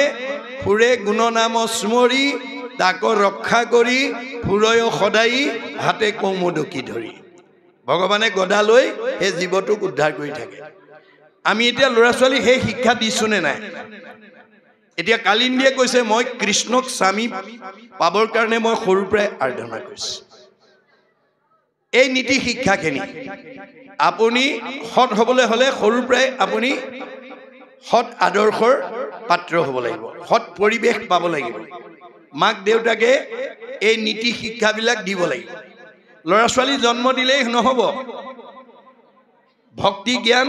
Speaker 1: ফুৰে গুণ নাম স্মৰি তাক ৰক্ষা কৰি ফুৰয় সদায় হাতে কৌমদকি ধৰি ভগৱানে গদা লৈ সেই জীৱটোক উদ্ধাৰ কৰি থাকে আমি এতিয়া ল'ৰা ছোৱালীক সেই শিক্ষা দিছোনে নাই এতিয়া কালিন্দীয়ে কৈছে মই কৃষ্ণক স্বামী পাবৰ কাৰণে মই সৰুৰ পৰাই আৰাধনা কৰিছো এই নীতি শিক্ষাখিনি আপুনি সৎ হ'বলৈ হ'লে সৰুৰ পৰাই আপুনি সৎ আদৰ্শৰ পাত্ৰ হ'ব লাগিব সৎ পৰিৱেশ পাব লাগিব মাক দেউতাকে এই নীতি শিক্ষাবিলাক দিব লাগিব ল'ৰা ছোৱালী জন্ম দিলেই নহ'ব ভক্তি জ্ঞান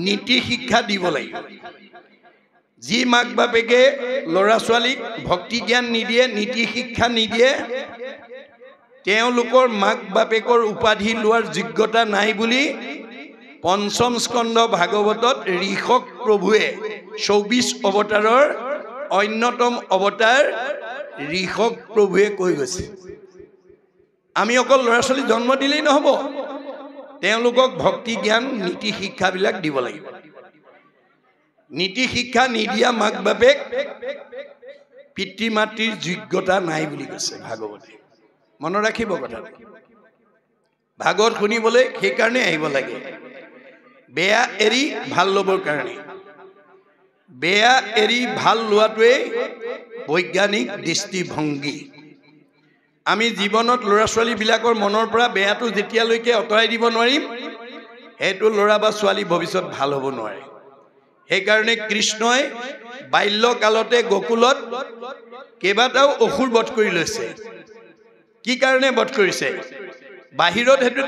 Speaker 1: নীতি শিক্ষা দিব লাগিব যি মাক বাপেকে ল'ৰা ছোৱালীক ভক্তি জ্ঞান নিদিয়ে নীতি শিক্ষা নিদিয়ে তেওঁলোকৰ মাক বাপেকৰ উপাধি লোৱাৰ যোগ্যতা নাই বুলি পঞ্চম স্কন্ধ ভাগৱতত ঋষক প্ৰভুৱে ২৪ অৱতাৰৰ অন্যতম অৱতাৰ ঋষক প্ৰভুৱে কৈ গৈছে আমি অকল ল'ৰা ছোৱালী জন্ম দিলেই নহ'ব তেওঁলোকক ভক্তি জ্ঞান নীতি শিক্ষাবিলাক দিব লাগিব নীতি শিক্ষা নিদিয়া মাক বাপেক পিতৃ মাতৃৰ যোগ্যতা নাই বুলি কৈছে ভাগৱতে মনত ৰাখিব কথাটো ভাগৱত শুনিবলৈ সেইকাৰণে আহিব লাগে বেয়া এৰি ভাল ল'বৰ কাৰণে বেয়া এৰি ভাল লোৱাটোৱেই বৈজ্ঞানিক দৃষ্টিভংগী আমি জীৱনত ল'ৰা ছোৱালীবিলাকৰ মনৰ পৰা বেয়াটো যেতিয়ালৈকে আঁতৰাই দিব নোৱাৰিম সেইটো ল'ৰা বা ছোৱালী ভৱিষ্যত ভাল হ'ব নোৱাৰে সেইকাৰণে কৃষ্ণই বাল্যকালতে গকুলত কেইবাটাও অসুৰ বধ কৰি লৈছে কি কাৰণে বধ কৰিছে বাহিৰত সেইটো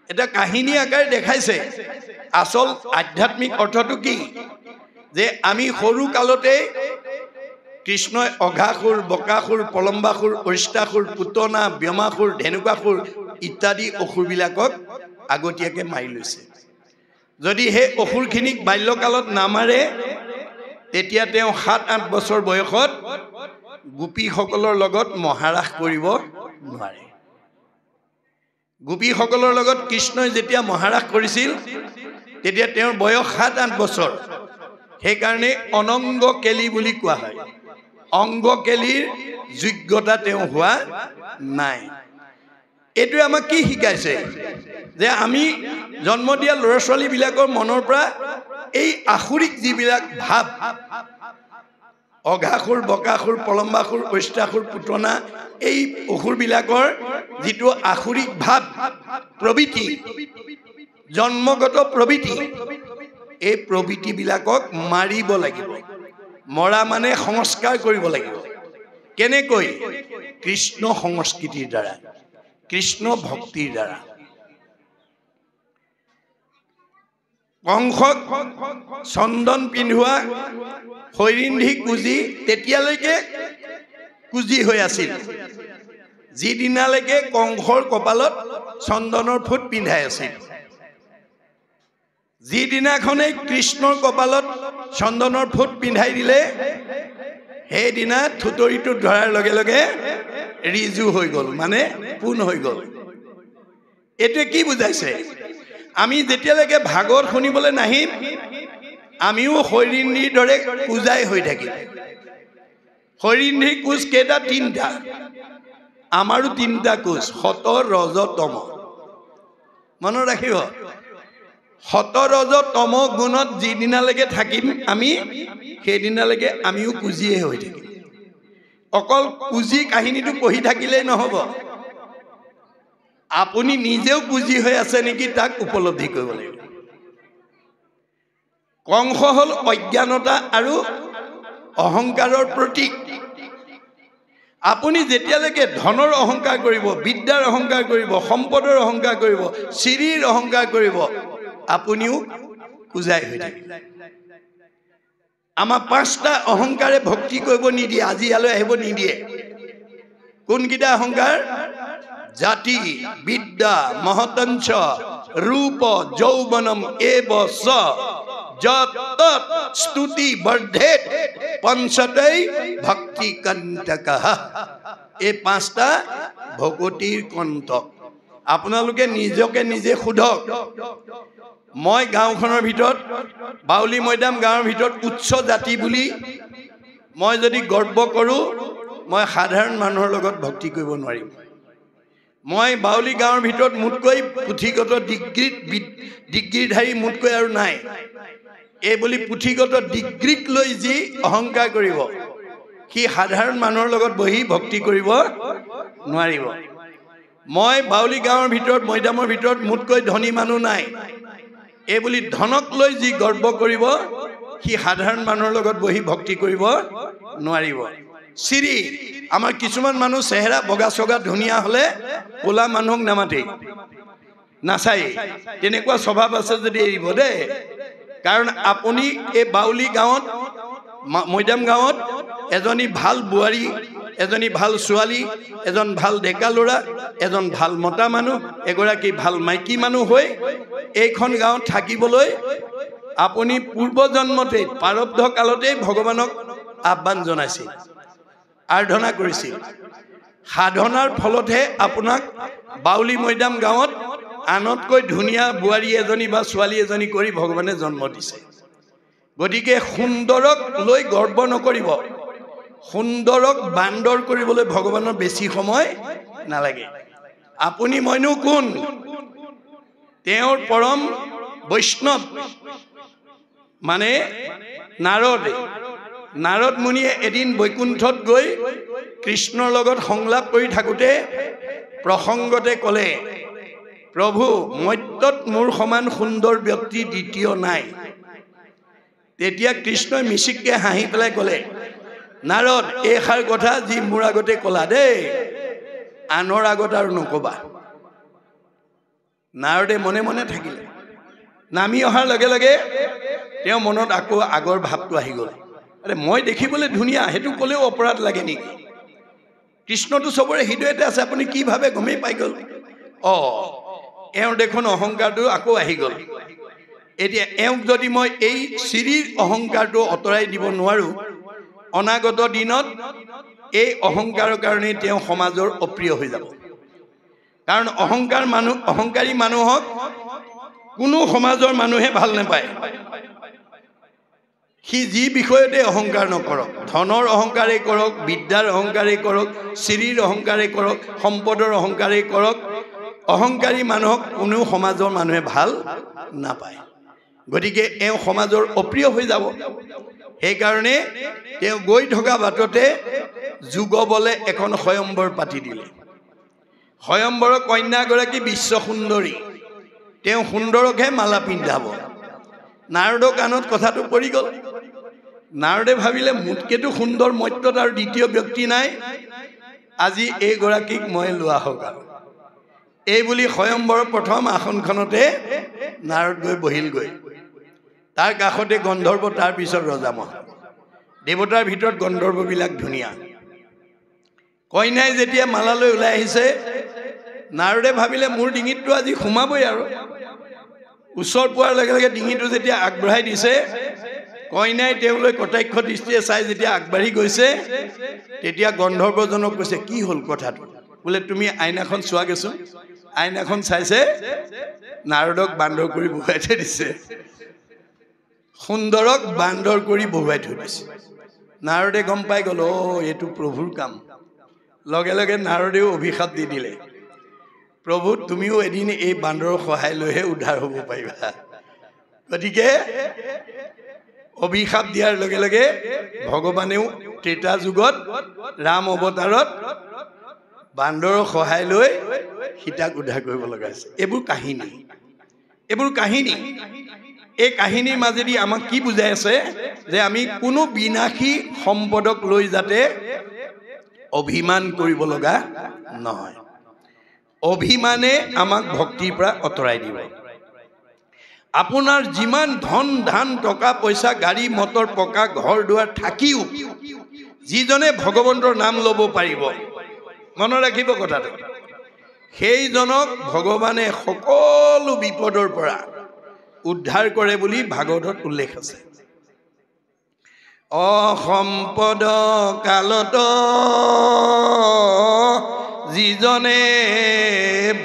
Speaker 1: এটা কাহিনী আকাৰে দেখাইছে আচল আধ্যাত্মিক অৰ্থটো কি যে আমি সৰু কালতে কৃষ্ণই অঘাসুৰ বকাসুৰ প্ৰলম্বাসুৰ অৰিষ্টাসুৰ পুতনা ব্যমাসুৰ ধেনুকাসুৰ ইত্যাদি অসুৰবিলাকক আগতীয়াকৈ মাৰি লৈছে যদি সেই অসুৰখিনিক বাল্যকালত নামাৰে তেতিয়া তেওঁ ৭-৮ বছৰ বয়সত গোপীসকলৰ লগত মহাৰাস কৰিব নোৱাৰে গোপীসকলৰ লগত কৃষ্ণই যেতিয়া মহাৰাস কৰিছিল তেতিয়া তেওঁৰ বয়স ৭-৮ বছৰ সেইকাৰণে অনংগ কেলি বুলি কোৱা হয় অংগ কেলিৰ যোগ্যতা তেওঁ হোৱা নাই এইটোৱে আমাক কি শিকাইছে যে আমি জন্ম দিয়া ল'ৰা ছোৱালীবিলাকৰ মনৰ পৰা এই আসুৰিক যিবিলাক ভাৱ অঘাসুৰ বকাসুৰ প্ৰলম্বাসুৰ অৰিষ্টাসুৰ পুতনা এই অসুৰবিলাকৰ যিটো আসুৰিক ভাৱ প্ৰবৃত্তি জন্মগত প্ৰবৃত্তি এই প্ৰবৃত্তিবিলাকক মাৰিব লাগিব মৰা মানে সংস্কাৰ কৰিব লাগিব কেনেকৈ কৃষ্ণ সংস্কৃতিৰ দ্বাৰা কৃষ্ণ ভক্তিৰ দ্বাৰা কংসক চন্দন পিন্ধোৱা হৈৰিন্ধি কুজি তেতিয়ালৈকে কুজি হৈ আছিল যিদিনালৈকে কংসৰ কপালত চন্দনৰ ফুট পিন্ধাই আছিল যিদিনাখনে কৃষ্ণৰ কপালত চন্দনৰ ফুট পিন্ধাই দিলে সেইদিনা থুতৰিটো ধৰাৰ লগে লগে ৰিজু হৈ গ'ল, মানে পোন হৈ গ'ল। এইটোৱে কি বুজাইছে? আমি যেতিয়ালৈকে ভাগৱত শুনিবলৈ নাহিম আমিও শৰীৰিন্দ্ৰীৰ দৰে পূজাই হৈ থাকিম। শৰীৰিন্দ্ৰীৰ কোচ কেইটা? 3টা। আমাৰো 3টা কোচ, সত ৰজ তম। মনত ৰাখিব, সত ৰজ তম গুণত যিদিনালৈকে থাকিম আমি সেইদিনালৈকে আমিও পুঁজিয়ে হৈ থাকিম। অকল পুঁজি কাহিনীটো পঢ়ি থাকিলেই নহ'ব, আপুনি নিজেও পুঁজি হৈ আছে নেকি তাক উপলব্ধি কৰিব লাগিব। কংস হ'ল অজ্ঞানতা আৰু অহংকাৰৰ প্ৰতীক। আপুনি যেতিয়ালৈকে ধনৰ অহংকাৰ কৰিব, বিদ্যাৰ অহংকাৰ কৰিব, সম্পদৰ অহংকাৰ কৰিব, শ্ৰীৰ অহংকাৰ কৰিব, আপুনিও পূজাই হৈ থাকিব। আমাৰ 5টা অহংকাৰে ভক্তি কৰিব নিদিয়ে, আজি ইয়ালৈ আহিব নিদিয়ে। কোনকেইটা অহংকাৰ? জাতি, বিদ্যা, মহতঞ্চ, ৰূপ, যৌৱনম এব স যত তত স্তুতি বৰ্ধেত পঞ্চতৈ ভক্তি কণ্টকঃ। এই 5টা ভকতিৰ কণ্টক। আপোনালোকে নিজকে নিজে সোধক, মই গাঁওখনৰ ভিতৰত, বাউলী মৈদাম গাঁৱৰ ভিতৰত উচ্চ জাতি বুলি মই যদি গৰ্ব কৰোঁ, মই সাধাৰণ মানুহৰ লগত ভক্তি কৰিব নোৱাৰিম। মই বাউলী গাঁৱৰ ভিতৰত মোতকৈ পুথিগত ডিগ্ৰীধাৰী মোতকৈ আৰু নাই। এই বুলি পুথিগত ডিগ্ৰীক লৈ যি অহংকাৰ কৰিব সি সাধাৰণ মানুহৰ লগত বহি ভক্তি কৰিব নোৱাৰিব। মই বাউলী গাঁৱৰ ভিতৰত, মৈদামৰ ভিতৰত মোতকৈ ধনী মানুহ নাই, এই বুলি ধনক লৈ যি গৰ্ব কৰিব সি সাধাৰণ মানুহৰ লগত বহি ভক্তি কৰিব নোৱাৰিব। শ্ৰী আমাৰ কিছুমান মানুহ চেহেৰা বগা চগা ধুনীয়া হ'লে ক'লা মানুহক নামাতেই, নাচাই। তেনেকুৱা স্বভাৱ আছে যদি এৰিব দেই। কাৰণ আপুনি এই বাউলী গাঁৱত, মৈদাম গাঁৱত এজনী ভাল বোৱাৰী, এজনী ভাল ছোৱালী, এজন ভাল ডেকা ল'ৰা, এজন ভাল মতা মানুহ, এগৰাকী ভাল মাইকী মানুহ হৈ এইখন গাঁৱত থাকিবলৈ আপুনি পূৰ্বজন্মতেই প্ৰাৰব্ধ কালতেই ভগৱানক আহ্বান জনাইছিল, আৰাধনা কৰিছিল। সাধনাৰ ফলতহে আপোনাক বাউলী মৈদাম গাঁৱত আনতকৈ ধুনীয়া বোৱাৰী এজনী বা ছোৱালী এজনী কৰি ভগৱানে জন্ম দিছে। গতিকে সুন্দৰক লৈ গৰ্ব নকৰিব। সুন্দৰক বান্দৰ কৰিবলৈ ভগৱানৰ বেছি সময় নালাগে। আপুনি মইনো কোন? তেওঁৰ পৰম বৈষ্ণৱ মানে নাৰদ মুনিয়ে এদিন বৈকুণ্ঠত গৈ কৃষ্ণৰ লগত সংলাপ কৰি থাকোঁতে প্ৰসংগতে ক'লে, প্ৰভু মৰ্ত্যত মোৰ সমান সুন্দৰ ব্যক্তি দ্বিতীয় নাই। তেতিয়া কৃষ্ণই মিচিককৈ হাঁহি পেলাই ক'লে, নাৰদ এইষাৰ কথা যি মোৰ আগতে ক'লা দেই, আনৰ আগত আৰু নক'বা। নাৰদে মনে মনে থাকিলে। নামি অহাৰ লগে লগে তেওঁ মনত আকৌ আগৰ ভাৱটো আহি গ'ল। আৰে মই দেখিবলৈ ধুনীয়া, সেইটো ক'লেও অপৰাধ লাগে নেকি? কৃষ্ণটো চবৰে হৃদয়তে আছে, আপুনি কি ভাবে গমেই পাই গ'ল। এওঁৰ দেখোন অহংকাৰটো আকৌ আহি গ'ল। এতিয়া এওঁক যদি মই এই শ্ৰীৰ অহংকাৰটো আঁতৰাই দিব নোৱাৰোঁ, অনাগত দিনত এই অহংকাৰৰ কাৰণেই তেওঁ সমাজৰ অপ্ৰিয় হৈ যাব। কাৰণ অহংকাৰী মানুহক কোনো সমাজৰ মানুহে ভাল নাপায়। সি যি বিষয়তে অহংকাৰ নকৰক, ধনৰ অহংকাৰেই কৰক, বিদ্যাৰ অহংকাৰেই কৰক, শ্ৰীৰ অহংকাৰেই কৰক, সম্পদৰ অহংকাৰেই কৰক, অহংকাৰী মানুহক কোনো সমাজৰ মানুহে ভাল নাপায়। গতিকে এওঁ সমাজৰ অপ্ৰিয় হৈ যাব। সেইকাৰণে তেওঁ গৈ থকা বাটতে যোগ বলে এখন স্বয়ম্বৰ পাতি দিলে। স্বয়ম্বৰৰ কন্যাগৰাকী বিশ্ব সুন্দৰী, তেওঁ সুন্দৰকহে মালা পিন্ধাব। নাৰদৰ কাণত কথাটো পৰি গ'ল। নাৰদে ভাবিলে মোতকেতো সুন্দৰ মৰ্ত্যত আৰু দ্বিতীয় ব্যক্তি নাই, আজি এইগৰাকীক মই লোৱা হওক। এই বুলি স্বয়ম্বৰৰ প্ৰথম আসনখনতে নাৰদ গৈ বহিলগৈ। তাৰ কাষতে গন্ধৰ্ব, তাৰ পিছত ৰজামহ। দেৱতাৰ ভিতৰত গন্ধৰ্ববিলাক ধুনীয়া। কইনাই যেতিয়া মালালৈ ওলাই আহিছে, নাৰদে ভাবিলে মোৰ ডিঙিতটো আজি সোমাবই আৰু। ওচৰ পোৱাৰ লগে লগে ডিঙিটো যেতিয়া আগবঢ়াই দিছে কইনাই তেওঁলৈ কটাক্ষ দৃষ্টিৰে চাই যেতিয়া আগবাঢ়ি গৈছে তেতিয়া গন্ধৰ্বজনক কৈছে কি হ'ল কথাটো বোলে তুমি আইনাখন চোৱাগেচোন আইনাখন চাইছে নাৰদক বান্দৰ কৰি বহুৱাই থৈ দিছে সুন্দৰক বান্দৰ কৰি বহুৱাই থৈ দিছে নাৰদে গম পাই গ'ল এইটো প্ৰভুৰ কাম লগে লগে নাৰদেও অভিশাপ দি দিলে প্ৰভু তুমিও এদিন এই বান্দৰৰ সহায় লৈহে উদ্ধাৰ হ'ব পাৰিবা গতিকে অভিশাপ দিয়াৰ লগে লগে ভগৱানেও ত্ৰেতা যুগত ৰাম অৱতাৰত বান্দৰৰ সহায় লৈ সীতাক উদ্ধাৰ কৰিব লগা হৈছে এইবোৰ কাহিনী এই কাহিনীৰ মাজেদি আমাক কি বুজাই আছে যে আমি কোনো বিনাশী সম্পদক লৈ যাতে অভিমান কৰিব লগা নহয় অভিমানে আমাক ভক্তিৰ পৰা আঁতৰাই দিব আপোনাৰ যিমান ধন ধান টকা পইচা গাড়ী মটৰ পকা ঘৰ দুৱাৰ থাকিও যিজনে ভগৱন্তৰ নাম ল'ব পাৰিব মনত ৰাখিব কথাটো সেইজনক ভগৱানে সকলো বিপদৰ পৰা উদ্ধাৰ কৰে বুলি ভাগৱতত উল্লেখ আছে অসম্পদ কালত যিজনে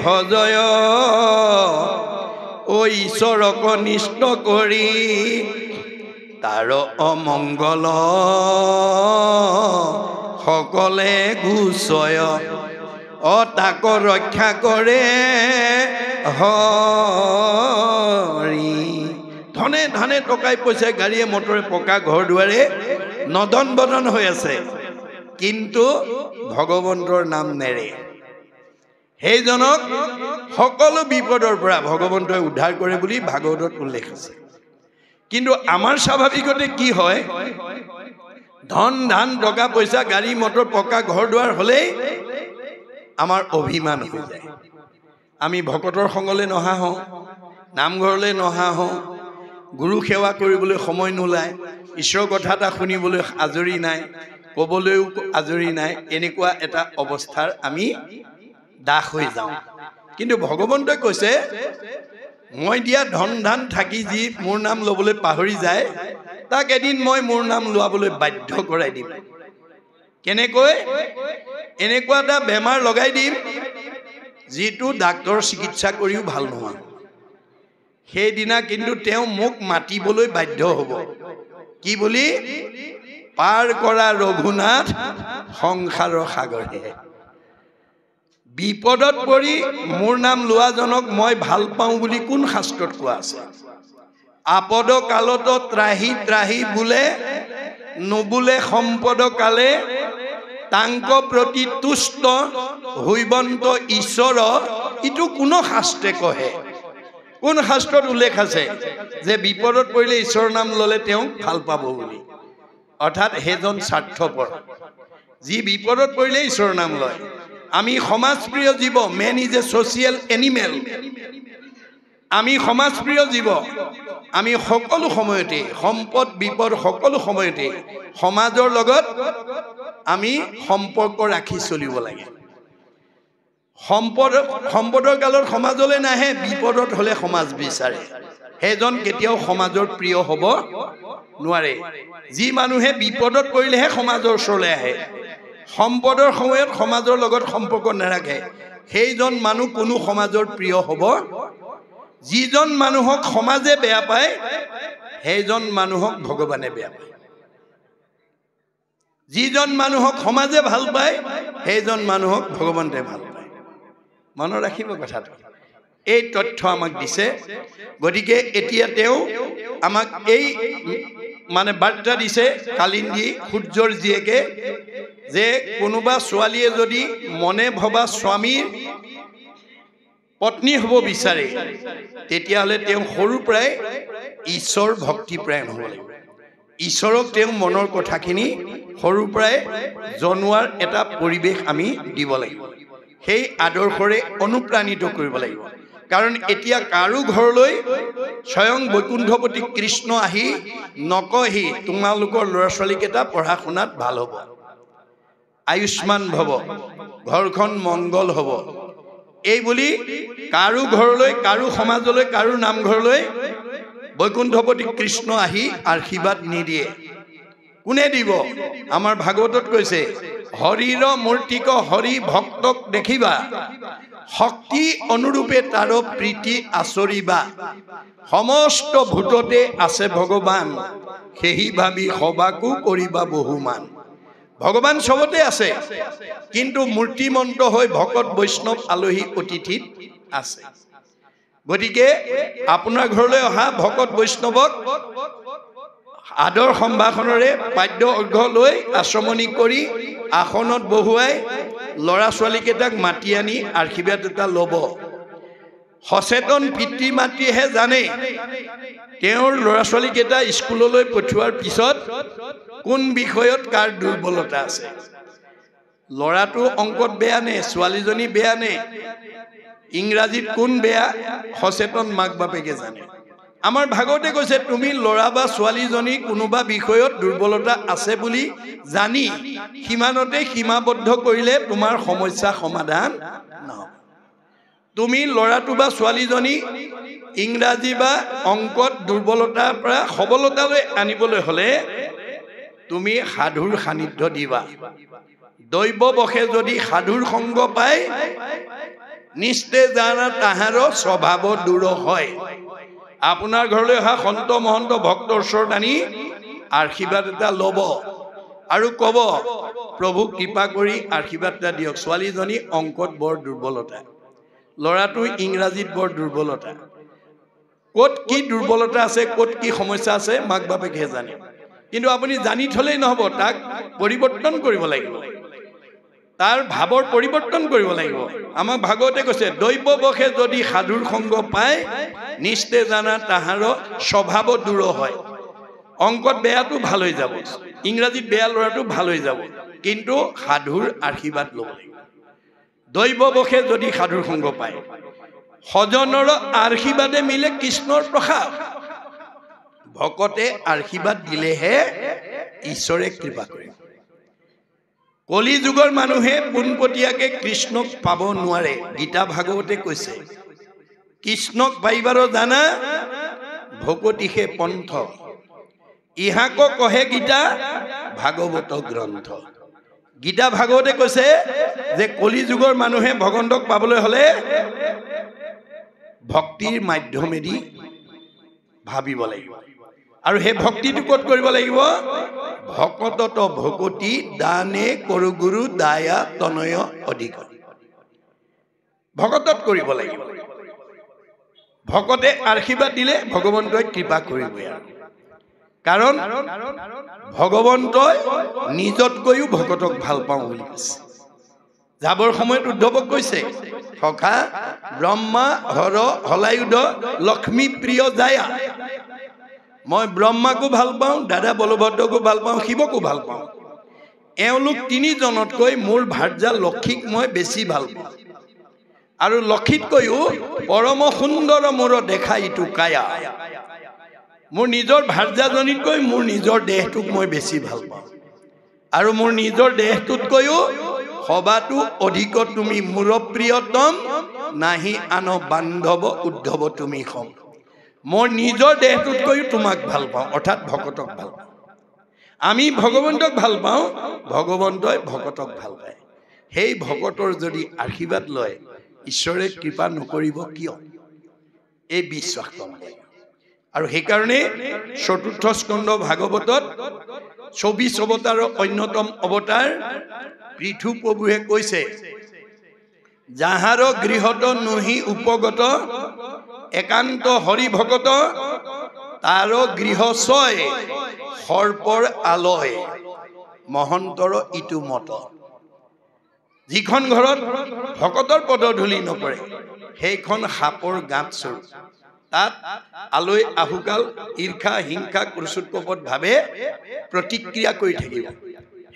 Speaker 1: ভজয় ঐ ঈশ্বৰক নিষ্ঠ কৰি তাৰ অমংগল সকলে গুচয় তাক ৰক্ষা কৰে হৰি ধনে ধানে টকাই পইচাই গাড়ীয়ে মটৰে পকা ঘৰ দুৱাৰে নদন বদন হৈ আছে কিন্তু ভগৱন্তৰ নাম নেৰে সেইজনক সকলো বিপদৰ পৰা ভগৱন্তই উদ্ধাৰ কৰে বুলি ভাগৱতত উল্লেখ আছে কিন্তু আমাৰ স্বাভাৱিকতে কি হয় ধন ধান টকা পইচা গাড়ী মটৰ পকা ঘৰ দুৱাৰ হ'লেই আমাৰ অভিমান হৈ যায় আমি ভকতৰ সংগলৈ নহা হওঁ নামঘৰলৈ নহা হওঁ গুৰু সেৱা কৰিবলৈ সময় নোলায় ঈশ্বৰৰ কথা এটা শুনিবলৈ আজৰি নাই ক'বলৈও আজৰি নাই এনেকুৱা এটা অৱস্থাৰ আমি দাস হৈ যাওঁ কিন্তু ভগৱন্তই কৈছে মই দিয়া ধন ধান থাকি যি মোৰ নাম ল'বলৈ পাহৰি যায় তাক এদিন মই মোৰ নাম লোৱাবলৈ বাধ্য কৰাই দিম কেনেকৈ এনেকুৱা এটা বেমাৰ লগাই দিম যিটো ডাক্তৰ চিকিৎসা কৰিও ভাল নোহোৱা সেইদিনা কিন্তু তেওঁ মোক মাতিবলৈ বাধ্য হ'ব কি বুলি পাৰ কৰা ৰঘুনাথ সংসাৰৰ সাগৰে বিপদত পৰি মোৰ নাম লোৱাজনক মই ভাল পাওঁ বুলি কোন শাস্ত্ৰত কোৱা আছে আপদ কালত ত্ৰাহি ত্ৰাহি বোলে নুবোলে সম্পদ কালে তাংক প্ৰতি তুষ্ট হৈবন্ত ঈশ্বৰ ইটো কোনো শাস্ত্ৰে কহে কোন শাস্ত্ৰত উল্লেখ আছে যে বিপদত পৰিলে ঈশ্বৰৰ নাম ল'লে তেওঁ ভাল পাব বুলি অৰ্থাৎ সেইজন স্বাৰ্থপৰ যি বিপদত পৰিলে ঈশ্বৰৰ নাম লয় আমি সমাজপ্ৰিয় জীৱ man is a social animal আমি সমাজপ্ৰিয় জীৱ আমি সকলো সময়তে সম্পদ বিপদ সকলো সময়তে সমাজৰ লগত আমি সম্পৰ্ক ৰাখি চলিব লাগে সম্পদৰ কালত সমাজলৈ নাহে বিপদত হ'লে সমাজ বিচাৰে সেইজন কেতিয়াও সমাজৰ প্ৰিয় হ'ব নোৱাৰে যি মানুহে বিপদত পৰিলেহে সমাজৰ ওচৰলৈ আহে সম্পদৰ সময়ত সমাজৰ লগত সম্পৰ্ক নাৰাখে সেইজন মানুহ কোনো সমাজৰ প্ৰিয় হ'ব যিজন মানুহক সমাজে বেয়া পায় সেইজন মানুহক ভগৱানে বেয়া পায় যিজন মানুহক সমাজে ভাল পায় সেইজন মানুহক ভগৱন্তে ভাল পায় মনত ৰাখিব কথাটো এই তথ্য আমাক দিছে গতিকে এতিয়া তেওঁ আমাক এই মানে বাৰ্তা দিছে কালিন্দী সূৰ্যৰ জীয়েকে যে কোনোবা ছোৱালীয়ে যদি মনে ভবা স্বামীৰ পত্নী হ'ব বিচাৰে তেতিয়াহ'লে তেওঁ সৰুৰ পৰাই ঈশ্বৰ ভক্তিপৰায়ণ হ'ব লাগিব ঈশ্বৰক তেওঁ মনৰ কথাখিনি সৰুৰ পৰাই জনোৱাৰ এটা পৰিৱেশ আমি দিব লাগিব সেই আদৰ্শৰে অনুপ্ৰাণিত কৰিব লাগিব কাৰণ এতিয়া কাৰো ঘৰলৈ স্বয়ং বৈকুণ্ঠপতি কৃষ্ণ আহি নকহি তোমালোকৰ ল'ৰা ছোৱালীকেইটা পঢ়া শুনাত ভাল হ'ব আয়ুষ্মান ভৱ ঘৰখন মংগল হ'ব এই বুলি কাৰো ঘৰলৈ, কাৰো সমাজলৈ, কাৰো নামঘৰলৈ বৈকুণ্ঠপতি কৃষ্ণ আহি আশীৰ্বাদ নিদিয়ে। কোনে দিব? আমাৰ ভাগৱতত কৈছে, হৰিৰ মূৰ্তিক হৰি ভক্তক দেখিবা, শক্তি অনুৰূপে তাৰ প্ৰীতি আচৰিবা, সমস্ত ভূততে আছে ভগৱান, সেহি ভাবি সবাকো কৰিবা বহুমান। ভগৱান চবতে আছে, কিন্তু মূৰ্তিমন্ত হৈ ভকত বৈষ্ণৱ আলহী অতিথিত আছে। গতিকে আপোনাৰ ঘৰলৈ অহা ভকত বৈষ্ণৱক আদৰ সম্ভাষণেৰে পাদ্য অৰ্ঘ্য লৈ আচমনি কৰি আসনত বহুৱাই ল'ৰা ছোৱালীকেইটাক মাতি আনি আশীৰ্বাদ এটা ল'ব। সচেতন পিতৃ মাতৃহে জানে তেওঁৰ ল'ৰা ছোৱালীকেইটা স্কুললৈ পঠিওৱাৰ পিছত কোন বিষয়ত কাৰ দুৰ্বলতা আছে। ল'ৰাটো অংকত বেয়া নে, ছোৱালীজনী বেয়া নে, ইংৰাজীত কোন বেয়া, সচেতন মাক বাপেকে জানে। আমাৰ ভাগৱতে কৈছে, তুমি ল'ৰা বা ছোৱালীজনী কোনোবা বিষয়ত দুৰ্বলতা আছে বুলি জানি সিমানতে সীমাবদ্ধ কৰিলে তোমাৰ সমস্যা সমাধান নহ'ব। তুমি ল'ৰাটো বা ছোৱালীজনী ইংৰাজী বা অংকত দুৰ্বলতাৰ পৰা সবলতালৈ আনিবলৈ হ'লে তুমি সাধুৰ সান্নিধ্য দিবা। দৈৱবশে যদি সাধুৰ সংগ পায়, নিশ্চয় জানা তাহাৰ স্বভাৱ দূৰ হয়। আপোনাৰ ঘৰলৈ অহা সন্ত মহন্ত ভক্তৰ ওচৰত আনি আশীৰ্বাদ এটা ল'ব আৰু ক'ব, প্ৰভু কৃপা কৰি আশীৰ্বাদ এটা দিয়ক। ছোৱালীজনী অংকত বৰ দুৰ্বলতা, ল'ৰাটো ইংৰাজীত বৰ দুৰ্বলতা। ক'ত কি দুৰ্বলতা আছে, ক'ত কি সমস্যা আছে মাক বাপেকেহে জানে। কিন্তু আপুনি জানি থলেই নহ'ব, তাক পৰিৱৰ্তন কৰিব লাগিব, তাৰ ভাৱৰ পৰিৱৰ্তন কৰিব লাগিব। আমাক ভাগৱতে কৈছে, দৈৱবশে যদি সাধুৰ সংগ পায়, নিশ্চয় জানা তাহাৰ স্বভাৱ দূৰ হয়। অংকত বেয়াটো ভাল হৈ যাব, ইংৰাজীত বেয়া ল'ৰাটো ভাল হৈ যাব, কিন্তু সাধুৰ আশীৰ্বাদ ল'ব লাগিব। দৈৱবশে যদি সাধুৰ সংগ পায়, সজনৰ আশীৰ্বাদে মিলে কৃষ্ণৰ প্ৰসাদ। ভকতে আশীৰ্বাদ দিলেহে ঈশ্বৰে কৃপা কৰে। কলি যুগৰ মানুহে পোনপটীয়াকে কৃষ্ণক পাব নোৱাৰে। গীতা ভাগৱতে কৈছে, কৃষ্ণক পাইবাৰ জানা ভকতিহে পন্থ, ইহাক কহে গীতা ভাগৱত গ্ৰন্থ। গীতা ভাগৱতে কৈছে যে কলি যুগৰ মানুহে ভগৱন্তক পাবলৈ হ'লে ভক্তিৰ মাধ্যমেদি ভাবিব লাগিব। আৰু সেই ভক্তিটো ক'ত কৰিব লাগিব? ভকতত ভকতি দানে কৰু গুৰু দায়া তনয় অধিক। ভকতত কৰিব লাগিব। ভকতে আশীৰ্বাদ দিলে ভগৱন্তই কৃপা কৰিবই। কাৰণ ভগৱন্তই নিজতকৈও ভকতক ভাল পাওঁ বুলি কৈছে। যাবৰ সময়ত উদ্ধৱক কৈছে, সখা ব্ৰহ্মা হৰ হলায়ুধ লক্ষ্মী প্ৰিয় জায়া। মই ব্ৰহ্মাকো ভাল পাওঁ, দাদা বলভদ্ৰকো ভাল পাওঁ, শিৱকো ভাল পাওঁ। এওঁলোক তিনিজনতকৈ মোৰ ভাৰ্যা লক্ষীক মই বেছি ভাল পাওঁ। আৰু লক্ষীতকৈও পৰম সুন্দৰ মোৰ দেখা ইটো কায়া। মোৰ নিজৰ ভাৰ্যাজনীতকৈ মোৰ নিজৰ দেহটোক মই বেছি ভাল পাওঁ। আৰু মোৰ নিজৰ দেহটোতকৈও সবাতো অধিক তুমি মোৰ প্ৰিয়তম, নাহি আন বান্ধৱ উদ্ধৱ তুমি সম। মোৰ নিজৰ দেহটোতকৈও তোমাক ভাল পাওঁ, অৰ্থাৎ ভকতক ভাল পাওঁ। আমি ভগৱন্তক ভাল পাওঁ, ভগৱন্তই ভকতক ভাল পায়। সেই ভকতৰ যদি আশীৰ্বাদ লয়, ঈশ্বৰে কৃপা নকৰিব কিয়? এই বিশ্বাস কৰিব লাগিব। আৰু সেইকাৰণে চতুৰ্থ স্কন্ধ ভাগৱতত 24 অৱতাৰৰ অন্যতম অৱতাৰ পৃথু প্ৰভুৱে কৈছে, যাহাৰ গৃহত নহি উপগত একান্ত হৰি ভকত, তাৰ গৃহ ছয় সৰ্পৰ আলয় মহন্তৰ ইটো মত। যিখন ঘৰত ভকতৰ পদধূলি নপৰে সেইখন সাপৰ গাঁত স্বৰূপ। তাত আলৈ আহুকাল ঈৰ্ষা হিংসা ক্ৰোধোৎকপট ভাৱে প্ৰতিক্ৰিয়া কৰি থাকিব।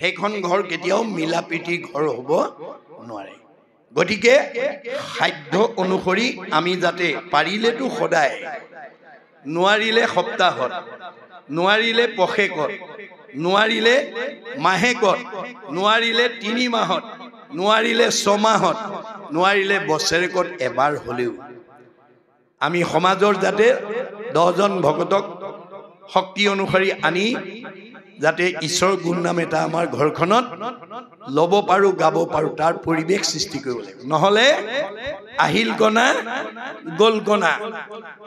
Speaker 1: সেইখন ঘৰ কেতিয়াও মিলা প্ৰীতিৰ ঘৰ হ'ব নোৱাৰে। গতিকে সাধ্য অনুসৰি আমি যাতে পাৰিলেতো সদায়, নোৱাৰিলে সপ্তাহত, নোৱাৰিলে পষেকত, নোৱাৰিলে মাহেকত, নোৱাৰিলে 3 মাহত, নোৱাৰিলে 6 মাহত নোৱাৰিলে বছৰেকত এবাৰ হ'লেও আমি সমাজৰ যাতে 10 জন ভকতক শক্তি অনুসৰি আনি যাতে ঈশ্বৰ গুণ নাম এটা আমাৰ ঘৰখনত ল'ব পাৰো গাব পাৰো তাৰ পৰিৱেশ সৃষ্টি কৰিব লাগিব নহলে আহিল কণা গল কণা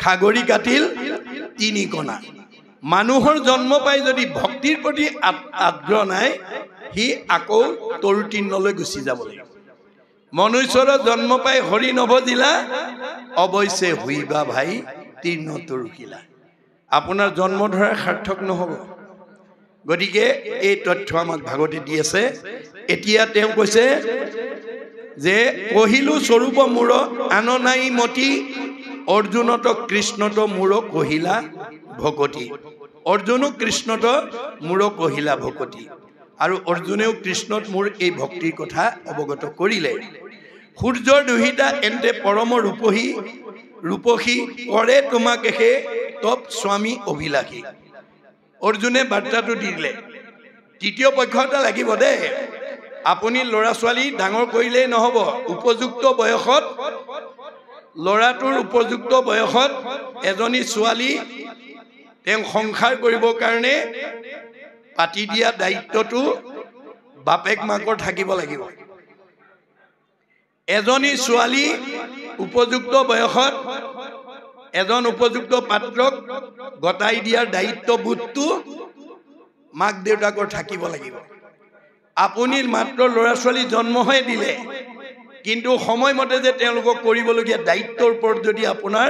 Speaker 1: খাগৰি কাটিল 3 কণা মানুহৰ জন্ম পাই যদি ভক্তিৰ প্ৰতি আগ্ৰহ নাই হি আকৌ তৰুতীৰ্ণলৈ গুচি যাব লাগিব মনুষ্যৰ জন্ম পাই হৰি নভজিলা অৱশ্যে হুইবা ভাই তৃণ তৰুকিলা আপোনাৰ জন্ম ধৰা সাৰ্থক নহব গতিকে এই তথ্য আমাক ভাগৱতে দি আছে এতিয়া তেওঁ কৈছে যে কহিলু স্বৰূপ মূৰ আন নাই মতি অৰ্জুনত কৃষ্ণত মূৰ কহিলা ভকতি অৰ্জুনো কৃষ্ণত মূৰ কহিলা ভকতি আৰু অৰ্জুনেও কৃষ্ণত মোৰ এই ভক্তিৰ কথা অৱগত কৰিলে সূৰ্যৰ দুহিতা এন্তে পৰম ৰূপহী কৰে তোমাকে হে তপ স্বামী অভিলাষী অৰ্জুনে বাৰ্তাটো দিলে তৃতীয় পক্ষ এটা লাগিব দে আপুনি ল'ৰা ছোৱালী ডাঙৰ কৰিলেই নহব উপযুক্ত বয়সত ল'ৰাটোৰ উপযুক্ত বয়সত এজনী ছোৱালী তেওঁ সংসাৰ কৰিবৰ কাৰণে পাতি দিয়া দায়িত্বটো বাপেক মাকৰ থাকিব লাগিব এজনী ছোৱালী উপযুক্ত বয়সত এজন উপযুক্ত পাত্ৰক গতাই দিয়াৰ দায়িত্ববোধটো মাক দেউতাকৰ থাকিব লাগিব আপুনি মাত্ৰ ল'ৰা ছোৱালী জন্মহে দিলে কিন্তু সময়মতে যে তেওঁলোকক কৰিবলগীয়া দায়িত্বৰ ওপৰত যদি আপোনাৰ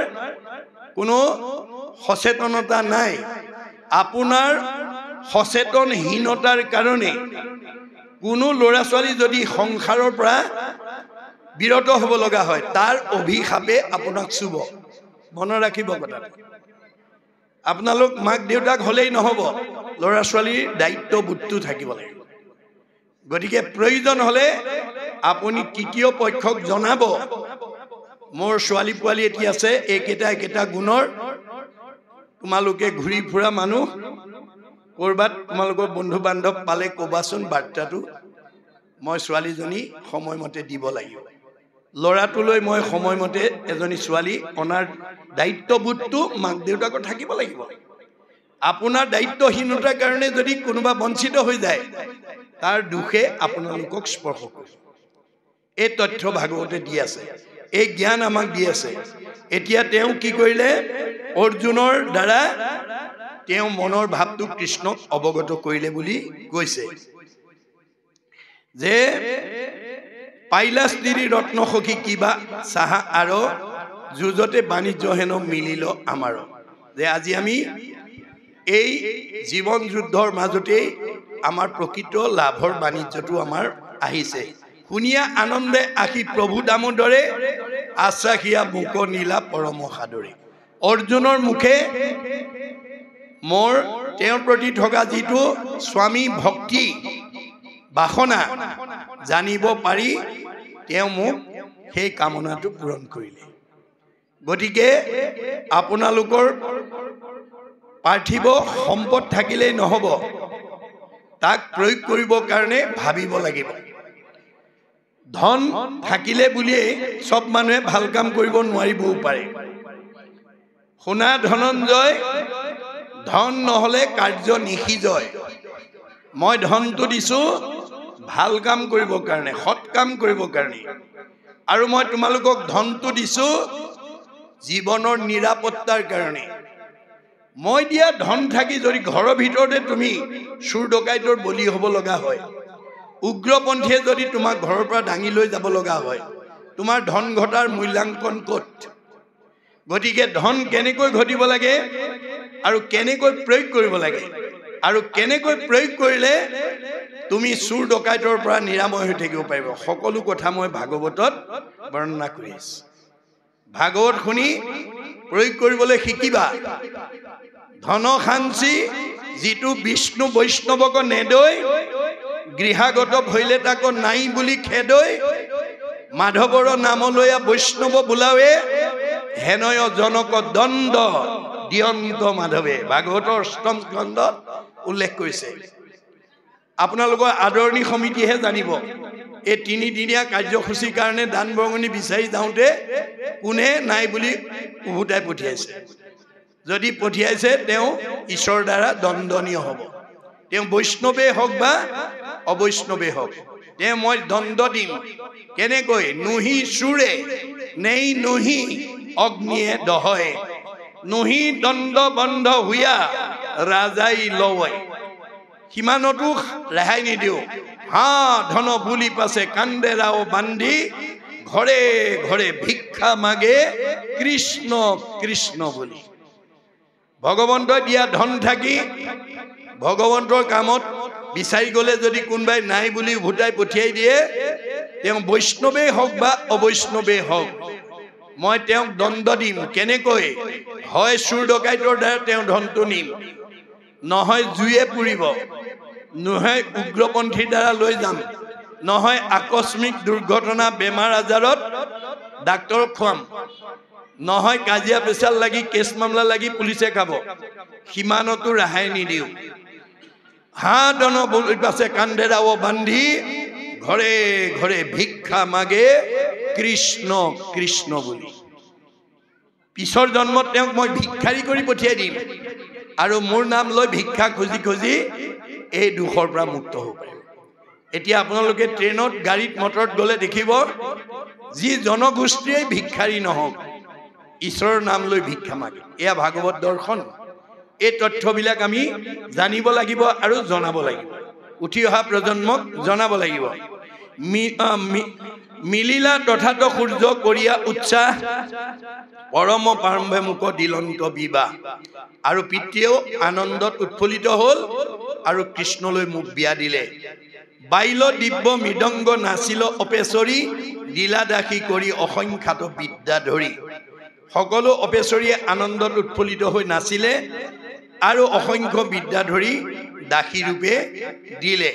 Speaker 1: কোনো সচেতনতা নাই আপোনাৰ সচেতনহীনতাৰ কাৰণে কোনো ল'ৰা ছোৱালী যদি সংসাৰৰ পৰা বিৰত হ'ব লগা হয় তাৰ অভিশাপে আপোনাক চুব মনত ৰাখিব কথাটো আপোনালোক মাক দেউতাক হ'লেই নহ'ব ল'ৰা ছোৱালীৰ দায়িত্ববোধটো থাকিব লাগিব গতিকে প্ৰয়োজন হ'লে আপুনি তৃতীয় পক্ষক জনাব মোৰ ছোৱালী পোৱালী এটি আছে একেটা গুণৰ তোমালোকে ঘূৰি ফুৰা মানুহ কৰবাত তোমালোকৰ বন্ধু বান্ধৱ পালে ক'বাচোন বাৰ্তাটো মই ছোৱালীজনী সময়মতে দিব লাগিব ল'ৰাটোলৈ মই সময়মতে এজনী ছোৱালী অনাৰ দায়িত্ববোধটো মাক দেউতাকৰ থাকিব লাগিব আপোনাৰ দায়িত্বহীনতাৰ কাৰণে যদি কোনোবা বঞ্চিত হৈ যায় তাৰ দুখে আপোনালোকক স্পৰ্শ কৰিব এই তথ্য ভাগৱতে দি আছে এই জ্ঞান আমাক দি আছে এতিয়া তেওঁ কি কৰিলে অৰ্জুনৰ দ্বাৰা তেওঁ মনৰ ভাৱটো কৃষ্ণক অৱগত কৰিলে বুলি কৈছে যে পাইলা স্ত্ৰী ৰত্ন সখী কিবা চাহা আৰু যুঁজতে বাণিজ্য হেনো মিলিল আমাৰ যে আজি আমি এই জীৱন যুদ্ধৰ মাজতেই আমাৰ প্ৰকৃত লাভৰ বাণিজ্যটো আমাৰ আহিছে শুনিয়া আনন্দে আহি প্ৰভু দামোদৰে আশ্বাসিয়া মুখ নীলা পৰম সাদৰে অৰ্জুনৰ মুখে মোৰ তেওঁৰ প্ৰতি থকা যিটো স্বামী ভক্তি বাসনা জানিব পাৰি তেওঁ মোক সেই কামনাটো পূৰণ কৰিলে গতিকে আপোনালোকৰ পাৰ্থিৱ সম্পদ থাকিলেই নহ'ব তাক প্ৰয়োগ কৰিবৰ কাৰণে ভাবিব লাগিব ধন থাকিলে বুলিয়েই সব মানুহে ভাল কাম কৰিব নোৱাৰিবও পাৰে শুনা ধনঞ্জয় ধন নহ'লে কাৰ্য নিশিজয় মই ধনটো দিছো ভাল কাম কৰিবৰ কাৰণে সৎ কাম কৰিবৰ কাৰণে আৰু মই তোমালোকক ধনটো দিছো জীৱনৰ নিৰাপত্তাৰ কাৰণে মই দিয়া ধন থাকি যদি ঘৰৰ ভিতৰতে তুমি চুৰ ডকাইতৰ বলি হ'ব লগা হয় উগ্ৰপন্থীয়ে যদি তোমাক ঘৰৰ পৰা দাঙি লৈ যাব লগা হয় তোমাৰ ধন ঘটাৰ মূল্যাংকন ক'ত গতিকে ধন কেনেকৈ ঘটিব লাগে আৰু কেনেকৈ প্ৰয়োগ কৰিব লাগে আৰু কেনেকৈ প্ৰয়োগ কৰিলে তুমি চুৰ ডকাইতৰ পৰা নিৰাময় হৈ থাকিব পাৰিব সকলো কথা মই ভাগৱতত বৰ্ণনা কৰি আছো ভাগৱত শুনি প্ৰয়োগ কৰিবলৈ শিকিবা ধন সাঞ্চি যিটো বিষ্ণু বৈষ্ণৱক নেদৈ গৃহাগত ভৈলে তাক নাই বুলি খেদৈ মাধৱৰ নামলৈয়া বৈষ্ণৱ বোলাৱে হেনয় জনক দণ্ড দিয়ন্ত মাধৱে ভাগৱতৰ ৮ম স্কন্ধত উল্লেখ কৰিছে আপোনালোকৰ আদৰণি সমিতিহে জানিব এই 3 দিনীয়া কাৰ্যসূচীৰ কাৰণে দান বৰঙণি বিচাৰি যাওঁতে কোনে নাই বুলি উভতাই পঠিয়াইছে যদি পঠিয়াইছে তেওঁ ঈশ্বৰৰ দ্বাৰা দণ্ডনীয় হ'ব তেওঁ বৈষ্ণৱে হওক বা অবৈষ্ণৱে হওক তেওঁ মই দণ্ড দিম কেনেকৈ নুহি চুৰে নেই নুহি অগ্নিয়ে দহয় নুহি দণ্ড বন্ধ হুয়া ৰাজাই লয় সিমানতো ৰেহাই নিদিও হা ধন বুলি পাছে কান্দেৰাও বান্ধি ঘৰে ঘৰে ভিক্ষা মাগে কৃষ্ণ কৃষ্ণ বুলি ভগৱন্তই দিয়া ধন থাকি ভগৱন্তৰ কামত বিচাৰি গলে যদি কোনবাই নাই বুলি উভতাই পঠিয়াই দিয়ে তেওঁ বৈষ্ণৱে হওক বা অবৈষ্ণৱে হওক মই তেওঁক দণ্ড দিম কেনেকৈ হয় চুৰ ডকাইতৰ দ্বাৰা তেওঁ ধনটো নিম নহয় জুয়ে পুৰিব নহয় উগ্ৰপন্থীৰ দ্বাৰা লৈ যাম নহয় আকস্মিক দুৰ্ঘটনা বেমাৰ আজাৰত ডাক্তৰক খুৱাম নহয় কাজিয়া পেচাল লাগি কেছ মামলা লাগি পুলিচে খাব সিমানতো ৰেহাই নিদিও হা ধন বুলি পাছে কান্দেৰাও বান্ধি ঘৰে ঘৰে ভিক্ষা মাগে কৃষ্ণ কৃষ্ণ বুলি পিছৰ জন্মত তেওঁক মই ভিক্ষাৰী কৰি পঠিয়াই দিম আৰু মোৰ নাম লৈ ভিক্ষা খুজি খুজি এই দুখৰ পৰা মুক্ত হ'ব পাৰিব এতিয়া আপোনালোকে ট্ৰেইনত গাড়ীত মটৰত গ'লে দেখিব যি জনগোষ্ঠীয়ে ভিক্ষাৰী নহওক ঈশ্বৰৰ নাম লৈ ভিক্ষা মাগে এয়া ভাগৱত দৰ্শন এই তথ্যবিলাক আমি জানিব লাগিব আৰু জনাব লাগিব উঠি অহা প্ৰজন্মক জনাব লাগিব মিলিলা তথাত সূৰ্য কৰিয়া উৎসাহ পৰম প্ৰাৰম্ভে মুখ দিলন্ত বিবাহ আৰু পিতৃয়েও আনন্দত উৎফুল্লিত হ'ল আৰু কৃষ্ণলৈ মুখ বিয়া দিলে বাইল দিব্য মৃদংগ নাচিল অপেশ্বৰী দিলা দাসী কৰি অসংখ্যাত বিদ্যা ধৰি সকলো অপেশ্বৰীয়ে আনন্দত উৎফুল্লিত হৈ নাচিলে আৰু অসংখ্য বিদ্যা ধৰি দাসী ৰূপে দিলে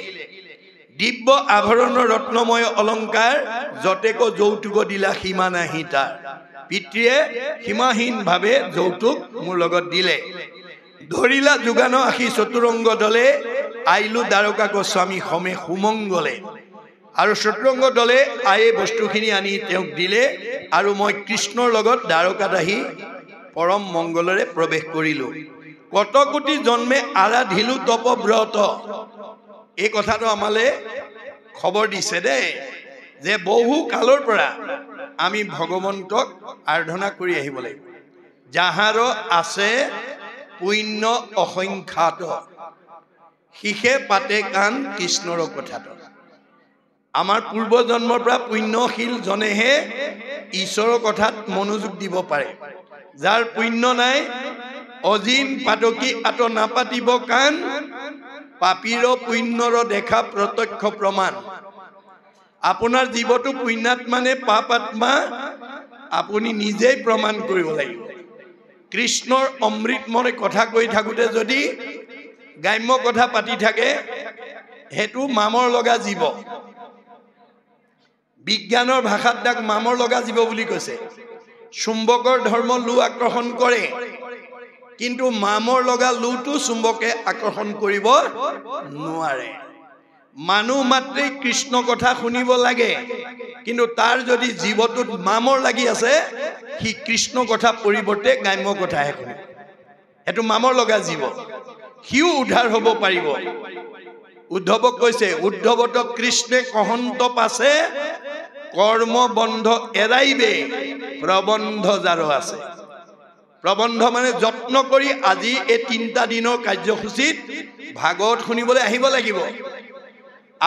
Speaker 1: দিব্য আভৰণৰ ৰত্নময় অলংকাৰ যতেক যৌতুক দিলা সীমা নাহি তাৰ পিতৃয়ে সীমাহীনভাৱে যৌতুক মোৰ লগত দিলে ধৰিলা যোগান আশী চতুৰংগ দলে আইলো দ্বাৰকাক স্বামী সমে সুমংগলে আৰু চতুৰংগ দলে আয়ে বস্তুখিনি আনি তেওঁক দিলে আৰু মই কৃষ্ণৰ লগত দ্বাৰকাত আহি পৰম মংগলৰে প্ৰৱেশ কৰিলোঁ কত কোটি জন্মে আৰাধিলো তপব্ৰত এই কথাটো আমালে খবৰ দিছে দেই যে বহু কালৰ পৰা আমি ভগৱন্তক আৰাধনা কৰি আহিব লাগিব যাহাৰ আছে পুণ্য অসংখ্যাত শিখে পাতে কাণ কৃষ্ণৰ কথাটো আমাৰ পূৰ্ব জন্মৰ পৰা পুণ্যশীল জনেহে ঈশ্বৰৰ কথাত মনোযোগ দিব পাৰে যাৰ পুণ্য নাই অজিন পাতকি আত নাপাতিব কাণ পাপীৰ পুণ্যৰ দেখা প্ৰত্যক্ষ প্ৰমাণ আপোনাৰ জীৱটো পুণ্যাত্মা নে পাপ আত্মা আপুনি নিজেই প্ৰমাণ কৰিব লাগিব কৃষ্ণৰ অমৃতময় কথা কৈ থাকোঁতে যদি গ্ৰাম্য কথা পাতি থাকে সেইটো মামৰ লগা জীৱ বিজ্ঞানৰ ভাষাত তাক মামৰ লগা জীৱ বুলি কৈছে চুম্বকৰ ধৰ্ম লু আকৰ্ষণ কৰে কিন্তু মামৰ লগা লুটো চুম্বকে আকৰ্ষণ কৰিব নোৱাৰে মানুহ মাত্ৰেই কৃষ্ণ কথা শুনিব লাগে কিন্তু তাৰ যদি জীৱটোত মামৰ লাগি আছে সি কৃষ্ণ কথা পৰিৱৰ্তে গ্ৰাম্য কথাহে শুনে সেইটো মামৰ লগা জীৱ সিও উদ্ধাৰ হ'ব পাৰিব উদ্ধৱক কৈছে উদ্ধৱত কৃষ্ণে কহন্ত পাছে কৰ্ম বন্ধ এৰাইবে প্ৰবন্ধ যাৰ আছে প্ৰবন্ধ মানে যত্ন কৰি আজি এই 3টা দিনৰ কাৰ্যসূচীত ভাগৱত শুনিবলৈ আহিব লাগিব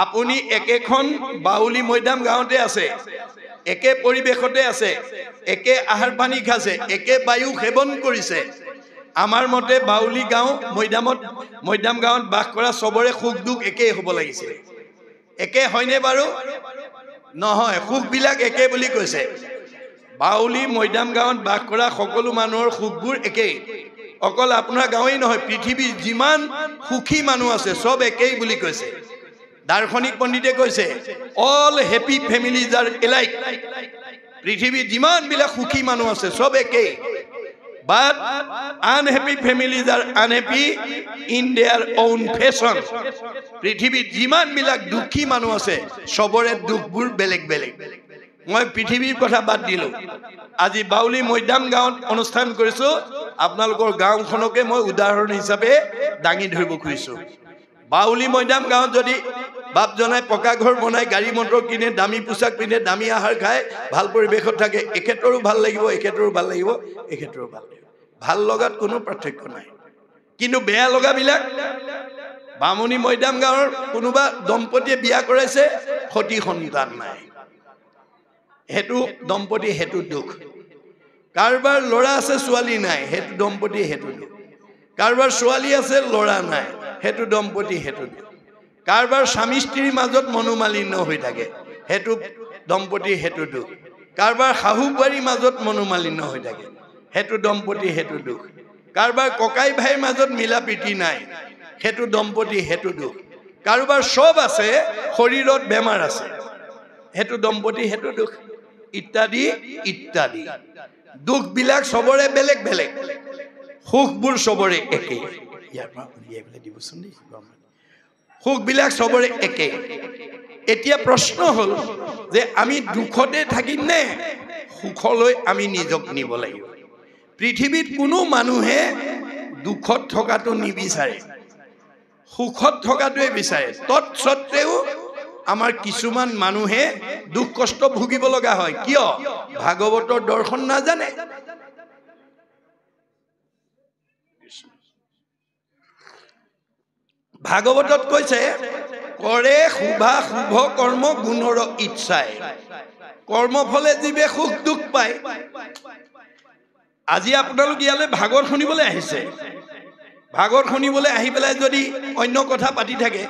Speaker 1: আপুনি একেখন বাউলী মৈদাম গাঁৱতে আছে একে পৰিৱেশতে আছে একে আহাৰ পানী খাইছে একে বায়ু সেৱন কৰিছে আমাৰ মতে বাউলী গাঁও মৈদাম গাঁৱত বাস কৰা সবৰে সুখ দুখ একেই হ'ব লাগিছে একে হয়নে বাৰু নহয় সুখবিলাক একে বুলি কৈছে বাউলী মৈদাম গাঁৱত বাস কৰা সকলো মানুহৰ সুখবোৰ একেই অকল আপোনাৰ গাঁৱেই নহয় পৃথিৱীৰ যিমান সুখী মানুহ আছে সব একেই বুলি কৈছে দাৰ্শনিক পণ্ডিতে কৈছে all happy families R alike পৃথিৱীৰ যিমানবিলাক সুখী মানুহ আছে সব একেই But unhappy families are unhappy in their own fashion. পৃথিৱীত যিমান বিলাক দুখী মানুহ আছে সবৰে দুখবোৰ বেলেগ বেলেগ মই পৃথিৱীৰ কথা বাদ দিলো আজি বাউলি মৈদাম গাঁৱত অনুষ্ঠান কৰিছো আপোনালোকৰ গাঁওখনকে মই উদাহৰণ হিচাপে দাঙি ধৰিব খুজিছো বাউলি মৈদাম গাঁৱত যদি বাপ জনাই পকা ঘৰ বনাই গাড়ী মটৰ কিনে দামী পোছাক পিন্ধে দামী আহাৰ খায় ভাল পৰিৱেশত থাকে একেতৰো ভাল লাগিব একেতৰো ভাল লাগিব একেতৰো ভাল লাগিব ভাল লগাত কোনো পাৰ্থক্য নাই কিন্তু বেয়া লগাবিলাক বামুনি মৈদাম গাঁৱৰ কোনোবা দম্পতীয়ে বিয়া কৰাইছে সতি সন্তান নাই হেতু দম্পতি হেতু দুখ কাৰবাৰ ল'ৰা আছে ছোৱালী নাই হেতু দম্পতি হেতু দুখ কাৰবাৰ ছোৱালী আছে ল'ৰা নাই হেতু দম্পতি হেতু দুখ কাৰবাৰ স্বামী স্ত্ৰীৰ মাজত মনোমালিন্য হৈ থাকে হেতু দম্পতি হেতু দুখ কাৰবাৰ শাহু বোৱাৰীৰ মাজত মনোমালিন্য হৈ থাকে হেতু দম্পতি হেতু দুখ কাৰবাৰ ককাই ভাইৰ মাজত মিলা প্ৰীতি নাই হেতু দম্পতি হেতু দুখ কাৰবাৰ সব আছে শৰীৰত বেমাৰ আছে হেতু দম্পতি হেতু দুখ ইত্যাদি ইত্যাদি দুখ বিলাক সবৰে বেলেগ বেলেগ সুখবোৰ সবৰে একে ইয়াৰ পৰা উলিয়াই পেলাই দিবচোন দেই সুখ বিলাক সবৰে একে এতিয়া প্ৰশ্ন হল যে আমি দুখতে থাকিম নে সুখলৈ আমি নিজক নিব লাগিব পৃথিৱীত কোনো মানুহে দুখত থকাটো নিবিচাৰে সুখত থকাটোৱে বিচাৰে তৎসত্ত্বেও আমাৰ কিছুমান মানুহে দুখ কষ্ট ভুগিব লগা হয় কিয় ভাগৱতৰ দৰ্শন নাজানে ভাগৱতত কৈছে কৰে শুভা শুভ কৰ্ম গুণৰ ইচ্ছাই কৰ্মফলে জীৱে সুখ দুখ পায় আজি আপোনালোক ইয়ালৈ ভাগৱত শুনিবলৈ আহিছে ভাগৱত শুনিবলৈ আহি পেলাই যদি অন্য কথা পাতি থাকে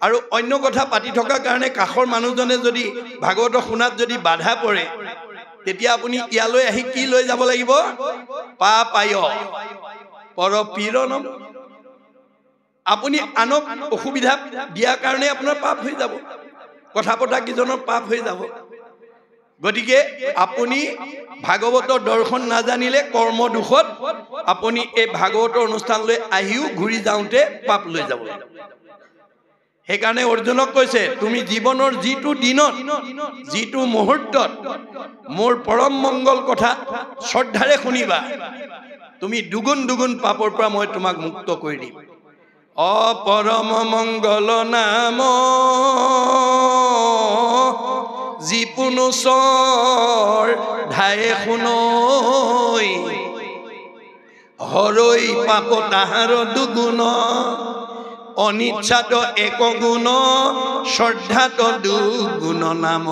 Speaker 1: আৰু অন্য কথা পাতি থকাৰ কাৰণে কাষৰ মানুহজনে যদি ভাগৱত শুনাত যদি বাধা পৰে তেতিয়া আপুনি ইয়ালৈ আহি কি লৈ যাব লাগিব পাপায় পৰপীড়নম আপুনি আনক অসুবিধা দিয়াৰ কাৰণে আপোনাৰ পাপ হৈ যাব কথা পতা কিজনৰ পাপ হৈ যাব গতিকে আপুনি ভাগৱতৰ দৰ্শন নাজানিলে কৰ্ম দুখত আপুনি এই ভাগৱতৰ অনুষ্ঠানলৈ আহিও ঘূৰি যাওঁতে পাপ লৈ যাব সেইকাৰণে অৰ্জুনক কৈছে তুমি জীৱনৰ যিটো দিনত যিটো মুহূৰ্তত মোৰ পৰম মংগল কথা শ্ৰদ্ধাৰে শুনিবা তুমি দুগুণ দুগুণ পাপৰ পৰা মই তোমাক মুক্ত কৰি দিম অপৰম মংগল নাম যিপুনো চৰ ধায়ে শুনৈ হৰৈ পাপ তাহাৰ দুগুণ অনিচ্ছাত এক গুণ শ্ৰদ্ধাত দুগুণ নাম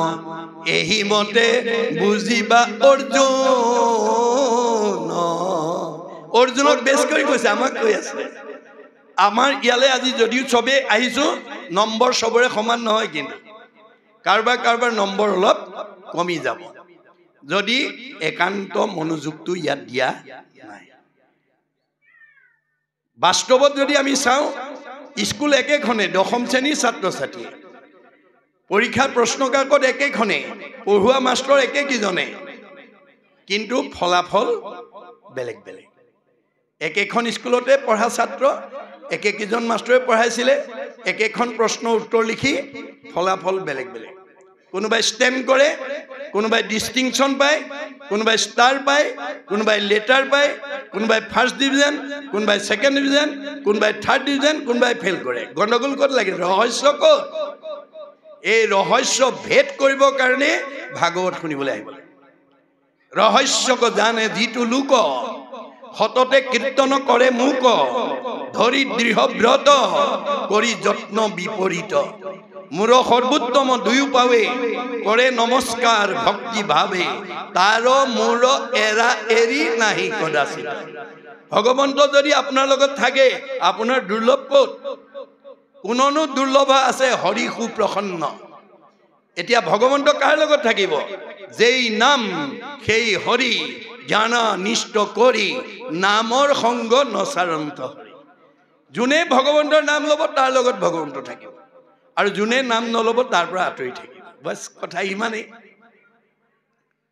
Speaker 1: এহি মতে বুজিবা অৰ্জুন অৰ্জুনক বেছ কৰি কৈছে আমাক কৈ আছে আমাৰ ইয়ালৈ আজি যদিও চবেই আহিছো নম্বৰ সবৰে সমান নহয় কিন্তু কাৰবাৰ কাৰবাৰ নম্বৰ অলপ কমি যাব যদি একান্ত মনোযোগটো ইয়াত দিয়া নাই বাস্তৱত যদি আমি চাওঁ স্কুল একেখনে দশম শ্ৰেণীৰ ছাত্ৰ ছাত্ৰী পৰীক্ষাৰ প্ৰশ্ন কাকত একেখনে পঢ়ুৱা মাষ্টৰ একেকিজনে কিন্তু ফলাফল বেলেগ বেলেগ একেখন স্কুলতে পঢ়া ছাত্ৰ একেকিজন মাষ্টৰে পঢ়াইছিলে একেখন প্ৰশ্ন উত্তৰ লিখি ফলাফল বেলেগ বেলেগ কোনোবাই ষ্টেম কৰে কোনোবাই ডিষ্টিংশ্যন পায় কোনোবাই ষ্টাৰ পায় কোনোবাই লেটাৰ পায় কোনোবাই ফাৰ্ষ্ট ডিভিজন কোনোবাই ছেকেণ্ড ডিভিজন কোনোবাই থাৰ্ড ডিভিজন কোনোবাই ফেইল কৰে গণ্ডগোল ক'ত লাগে ৰহস্য ক'ত এই ৰহস্য ভেদ কৰিবৰ কাৰণে ভাগৱত শুনিবলৈ আহিব লাগে ৰহস্যক জানে যিটো লোক হততে কীৰ্তন কৰে মোক ধৰি দৃঢ় ব্ৰত কৰি যত্ন বিপৰীত মোৰ সৰ্বোত্তম দুয়ো পাৱে কৰে নমস্কাৰ ভক্তি ভাৱে তাৰ মোৰ এৰা এৰি নাহি কদাচিত ভগৱন্ত যদি আপোনাৰ লগত থাকে আপোনাৰ দুৰ্লভ ক'ত কোননো দুৰ্লভ আছে হৰি সুপ্ৰসন্ন এতিয়া ভগৱন্ত কাৰ লগত থাকিব যেই নাম সেই হৰি জ্ঞান নিষ্ঠ কৰি নামৰ সংগ নচাৰন্ত যোনে ভগৱন্তৰ নাম ল'ব তাৰ লগত ভগৱন্ত থাকিব আৰু যোনে নাম নল'ব তাৰ পৰা আঁতৰি থাকিব বছ কথা ইমানেই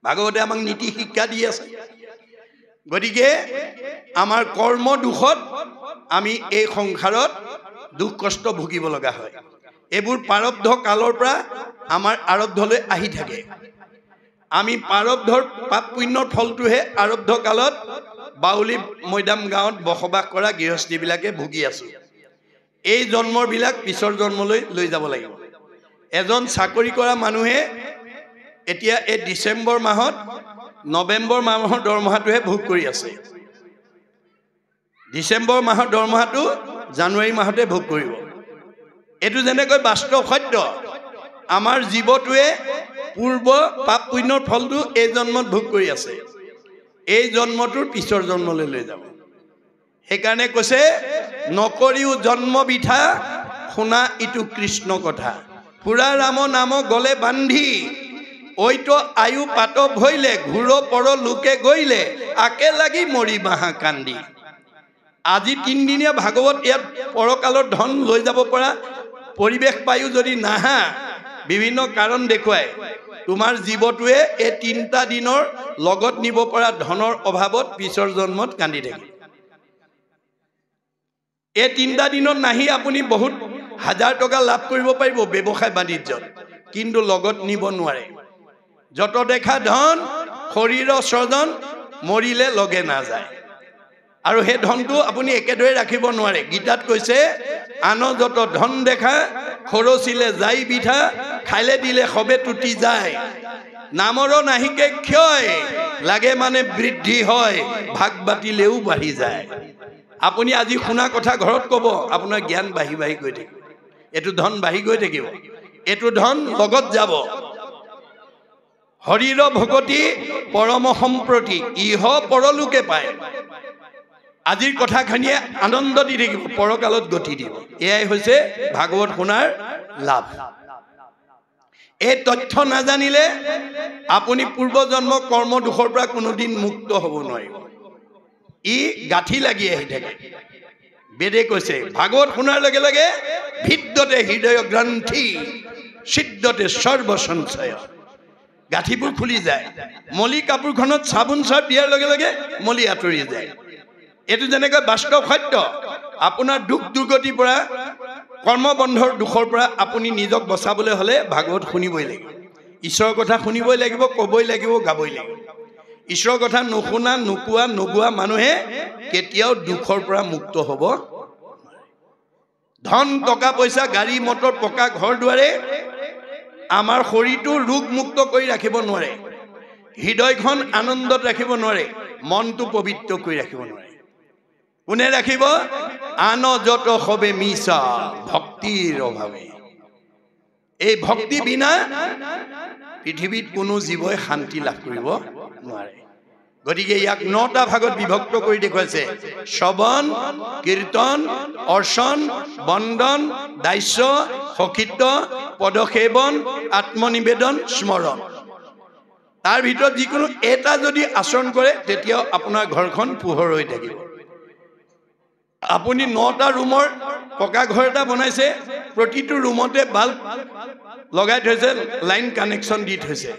Speaker 1: ভাগৱতে আমাক নীতি শিক্ষা দি আছে গতিকে আমাৰ কৰ্ম দুখত আমি এই সংসাৰত দুখ কষ্ট ভুগিব লগা হয়। এইবোৰ প্ৰাৰব্ধ কালৰ পৰা আমাৰ আৰব্ধলৈ আহি থাকে। আমি প্ৰাৰব্ধৰ পাপ পুণ্যৰ ফলটোহে আৰব্ধ কালত বাউলী মৈদাম গাঁৱত বসবাস কৰা গৃহস্থীবিলাকে ভুগি আছো। এই জন্মবিলাক পিছৰ জন্মলৈ লৈ যাব লাগিব। এজন চাকৰি কৰা মানুহে এতিয়া এই ডিচেম্বৰ মাহত নৱেম্বৰ মাহৰ দৰমহাটোহে ভোগ কৰি আছে। ডিচেম্বৰ মাহৰ দৰমহাটো জানুৱাৰী মাহতে ভোগ কৰিব। এইটো যেনেকৈ বাস্তৱ সত্য। আমাৰ জীৱটোৱে পূৰ্ব পাপ পুণ্যৰ ফলটো এই জন্মত ভোগ কৰি আছে। এই জন্মটোৰ পিছৰ জন্মলৈ লৈ যাব। সেইকাৰণে কৈছে নকৰিও জন্ম বিঠা, শুনা ইটো কৃষ্ণ কথা। পুৰা ৰাম নাম গলে বান্ধি, ঐতো আয়ু পাত ভৈলে, ঘূৰ পৰ লোকে গইলে, আকে লাগি মৰি বাহা কান্দি। আজি 3 দিনীয়া ভাগৱত ইয়াত পৰকালৰ ধন লৈ যাব পৰা পৰিৱেশ পায়ো যদি নাহা, বিভিন্ন কাৰণ দেখুৱাই তোমাৰ জীৱটোৱে এই 3টা দিনৰ লগত নিব পৰা ধনৰ অভাৱত পিছৰ জন্মত কান্দি থাকে। এই 3টা দিনত নাহি আপুনি বহুত হাজাৰ টকা লাভ কৰিব পাৰিব ব্যৱসায় বাণিজ্যত, কিন্তু লগত নিব নোৱাৰে। যত দেখা ধন শৰীৰৰ স্বজন, মৰিলে লগে নাযায়। আৰু সেই ধনটো আপুনি একেদৰে ৰাখিব নোৱাৰে। গীতাত কৈছে আন যত ধন দেখা, খৰচিলে যাই বিধা, খাইলে দিলে সবে টুটি যায়। নামৰ নাহিকে ক্ষয়, লাগে মানে বৃদ্ধি হয়, ভাগ বাতিলেও বাঢ়ি যায়। আপুনি আজি শুনা কথা ঘৰত ক'ব, আপোনাৰ জ্ঞান বাঢ়ি বাঢ়ি গৈ থাকিব। এইটো ধন বাঢ়ি গৈ থাকিব। এইটো ধন লগত যাব। হৰিৰ ভগতি পৰম সম্প্ৰতি, ইহ পৰলোকে পায়। আজিৰ কথাখিনিয়ে আনন্দ দি থাকিব, পৰকালত গতি দিব। এয়াই হৈছে ভাগৱত শুনাৰ লাভ। এই তথ্য নাজানিলে আপুনি পূৰ্বজন্ম কৰ্ম দুখৰ পৰা কোনোদিন মুক্ত হ'ব নোৱাৰিব। ই গাঁঠি লাগি আহি থাকে। বেদে কৈছে ভাগৱত শুনাৰ লগে লগে ভিদ্যতে হৃদয় গ্ৰন্থি, সিদ্ধতে সৰ্ব সঞ্চয়। গাঁঠিবোৰ খুলি যায়। মলি কাপোৰখনত চাবোন চাৰ্ফ দিয়াৰ লগে লগে মলি আঁতৰি যায়। এইটো যেনেকৈ বাস্তৱ সত্য। আপোনাৰ দুখ দুৰ্গতিৰ পৰা, কৰ্মবন্ধৰ দুখৰ পৰা আপুনি নিজক বচাবলৈ হ'লে ভাগৱত শুনিবই লাগিব। ঈশ্বৰৰ কথা শুনিবই লাগিব, ক'বই লাগিব, গাবই লাগিব। ঈশ্বৰৰ কথা নুশুনা, নোকোৱা, নোগোৱা মানুহে কেতিয়াও দুখৰ পৰা মুক্ত হ'ব। ধন টকা পইচা, গাড়ী মটৰ, পকা ঘৰ দুৱাৰে আমাৰ শৰীৰটো ৰোগ মুক্ত কৰি ৰাখিব নোৱাৰে। হৃদয়খন আনন্দত ৰাখিব নোৱাৰে। মনটো পবিত্ৰ কৰি ৰাখিব নোৱাৰে। কোনে ৰাখিব? আন যত সবে মিছা, ভক্তিৰ অভাৱে। এই ভক্তি বিনা পৃথিৱীত কোনো জীৱই শান্তি লাভ কৰিব নোৱাৰে। গতিকে ইয়াক 9টা ভাগত বিভক্ত কৰি দেখুৱাইছে। শ্ৰৱণ, কীৰ্তন, অৰ্চন, বন্দন, দাস্য, সখিত্ব, পদসেৱন, আত্মনিবেদন, স্মৰণ। তাৰ ভিতৰত যিকোনো এটা যদি আচৰণ কৰে তেতিয়াও আপোনাৰ ঘৰখন পোহৰ হৈ থাকিব। আপুনি 9টা ৰুমৰ পকা ঘৰ এটা বনাইছে, প্ৰতিটো ৰুমতে বাল্ব লগাই থৈছে, লাইন কানেকশ্যন দি থৈছে।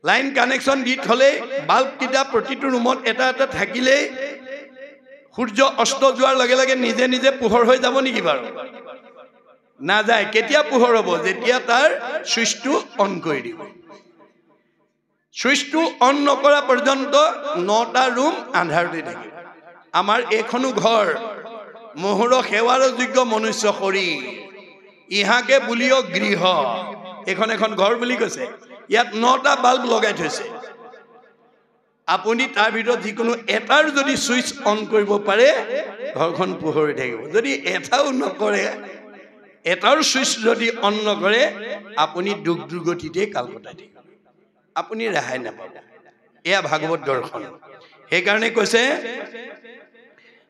Speaker 1: লাইন কানেকশ্যন দি থ'লেই বাল্বকেইটা প্ৰতিটো ৰুমত এটা এটা থাকিলেই সূৰ্য অস্ত যোৱাৰ লগে লগে নিজে নিজে পোহৰ হৈ যাব নেকি বাৰু? নাযায়। কেতিয়া পোহৰ হ'ব? যেতিয়া তাৰ ছুইচটো অন কৰি দিব। ছুইচটো অন নকৰা পৰ্যন্ত 9টা ৰুম আন্ধাৰতে থাকিব। আমাৰ এইখনো ঘৰ, মোহৰ সেৱাৰ যোগ্য মনুষ্য শৰীৰ, ইহাকে বুলিও গৃহ। এইখন এখন ঘৰ বুলি কৈছে। ইয়াত 9টা বাল্ব লগাই থৈছে। আপুনি তাৰ ভিতৰত যিকোনো এটাৰ যদি ছুইচ অন কৰিব পাৰে, ঘৰখন পোহৰ হৈ থাকিব। যদি এটাও নকৰে, এটাৰ ছুইচ যদি অন নকৰে, আপুনি দুখ দুৰ্গতিতে কাল কটাই থাকিব। আপুনি ৰেহাই নাপাব। এয়া ভাগৱত দৰ্শন। সেইকাৰণে কৈছে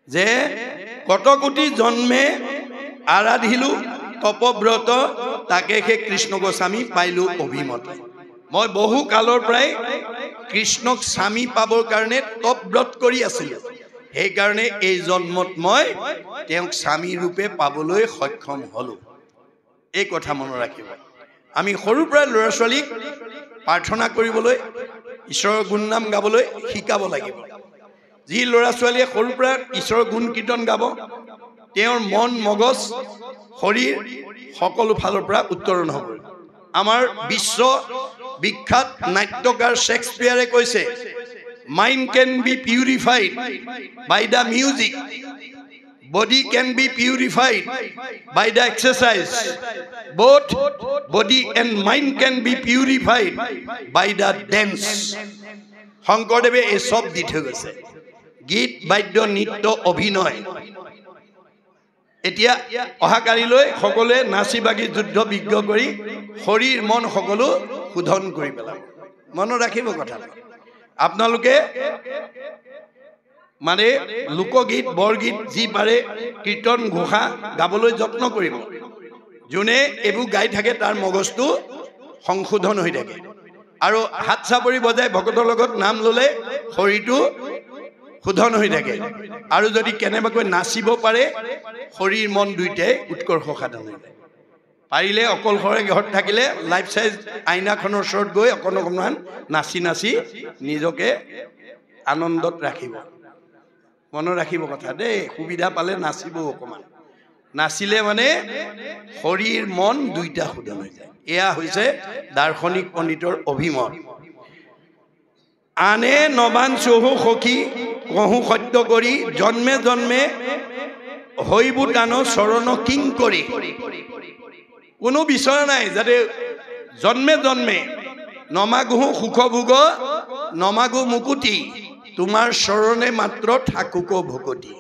Speaker 1: যে কত কোটি জন্মে আৰাধিলো তপব্ৰত, তাকে সেই কৃষ্ণ গোস্বামী পাইলো অভিমত। মই বহু কালৰ পৰাই কৃষ্ণক স্বামী পাবৰ কাৰণে তপব্ৰত কৰি আছিলো। সেইকাৰণে এই জন্মত মই তেওঁক স্বামী ৰূপে পাবলৈ সক্ষম হলো। এই কথা মনত ৰাখিব। আমি সৰুৰ পৰা ল'ৰা ছোৱালীক প্ৰাৰ্থনা কৰিবলৈ, ঈশ্বৰৰ গুণনাম গাবলৈ শিকাব লাগিব। যি ল'ৰা ছোৱালীয়ে সৰুৰ পৰা ঈশ্বৰৰ গুণ কীৰ্তন গাব তেওঁৰ মন মগজ শৰীৰ সকলো ফালৰ পৰা উত্তৰণ হ'ব আমাৰ বিশ্ব বিখ্যাত নাট্যকাৰ শেক্সপিয়াৰে কৈছে mind can be purified by the music body can be purified by the exercise both body and mind can be purified by the dance শংকৰদেৱে এই সব দি থৈ গৈছে গীত বাদ্য নৃত্য অভিনয় এতিয়া অহাকালিলৈ সকলোৱে নাচি বাগি যুদ্ধ বিগ্ৰহ কৰি শৰীৰ মন সকলো শোধন কৰি পেলাব মনত ৰাখিব কথাটো আপোনালোকে মানে লোকগীত বৰগীত যি পাৰে কীৰ্তন ঘোষা গাবলৈ যত্ন কৰিব যোনে এইবোৰ গাই থাকে তাৰ মগজটো সংশোধন হৈ থাকে আৰু হাত চাপৰি বজাই ভকতৰ লগত নাম ল'লে শৰীৰটো শোধন হৈ থাকে আৰু যদি কেনেবাকৈ নাচিব পাৰে শৰীৰ মন দুইটাই উৎকৰ্ষ সাধন হৈ যায় পাৰিলে অকলশৰে ঘৰত থাকিলে লাইফ চাইজ আইনাখনৰ ওচৰত গৈ অকণমান নাচি নাচি নিজকে আনন্দত ৰাখিব মনত ৰাখিব কথা দেই সুবিধা পালে নাচিব অকণমান নাচিলে মানে শৰীৰ মন দুইটা শোধন হৈ যায় এয়া হৈছে দাৰ্শনিক পণ্ডিতৰ অভিমত আনে নবান চহু সখী কহু সত্য কৰি জন্মে জন্মে হৈবু টান চৰণ কিং কৰি কোনো বিচৰা নাই যাতে জন্মে জন্মে নমাগু সুখ ভোগ নমাগু মুকুতি তোমাৰ চৰণে মাত্ৰ থাকুক ভকতি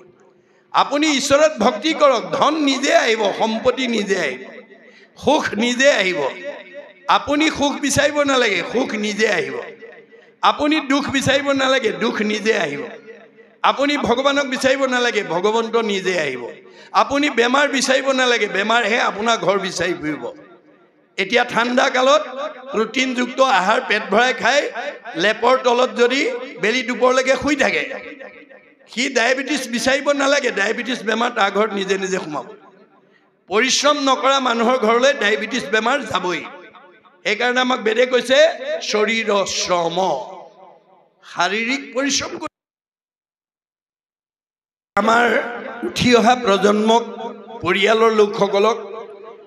Speaker 1: আপুনি ঈশ্বৰত ভক্তি কৰক ধন নিজে আহিব সম্পত্তি নিজে আহিব সুখ নিজে আহিব আপুনি সুখ বিচাৰিব নালাগে সুখ নিজে আহিব আপুনি দুখ বিচাৰিব নালাগে দুখ নিজে আহিব আপুনি ভগৱানক বিচাৰিব নালাগে ভগৱন্ত নিজে আহিব আপুনি বেমাৰ বিচাৰিব নালাগে বেমাৰহে আপোনাৰ ঘৰ বিচাৰি ফুৰিব এতিয়া ঠাণ্ডা কালত প্ৰটিনযুক্ত আহাৰ পেট ভৰাই খাই লেপৰ তলত যদি বেলি দুপৰলৈকে শুই থাকে সি ডায়েবেটিছ বিচাৰিব নালাগে ডায়েবেটিছ বেমাৰ তাৰ ঘৰত নিজে নিজে সোমাব পৰিশ্ৰম নকৰা মানুহৰ ঘৰলৈ ডায়েবেটিছ বেমাৰ যাবই সেইকাৰণে আমাক বেদে কৈছে শৰীৰ শ্ৰম শাৰীৰিক পৰিশ্ৰম আমাৰ উঠি অহা প্ৰজন্মক পৰিয়ালৰ লোকসকলক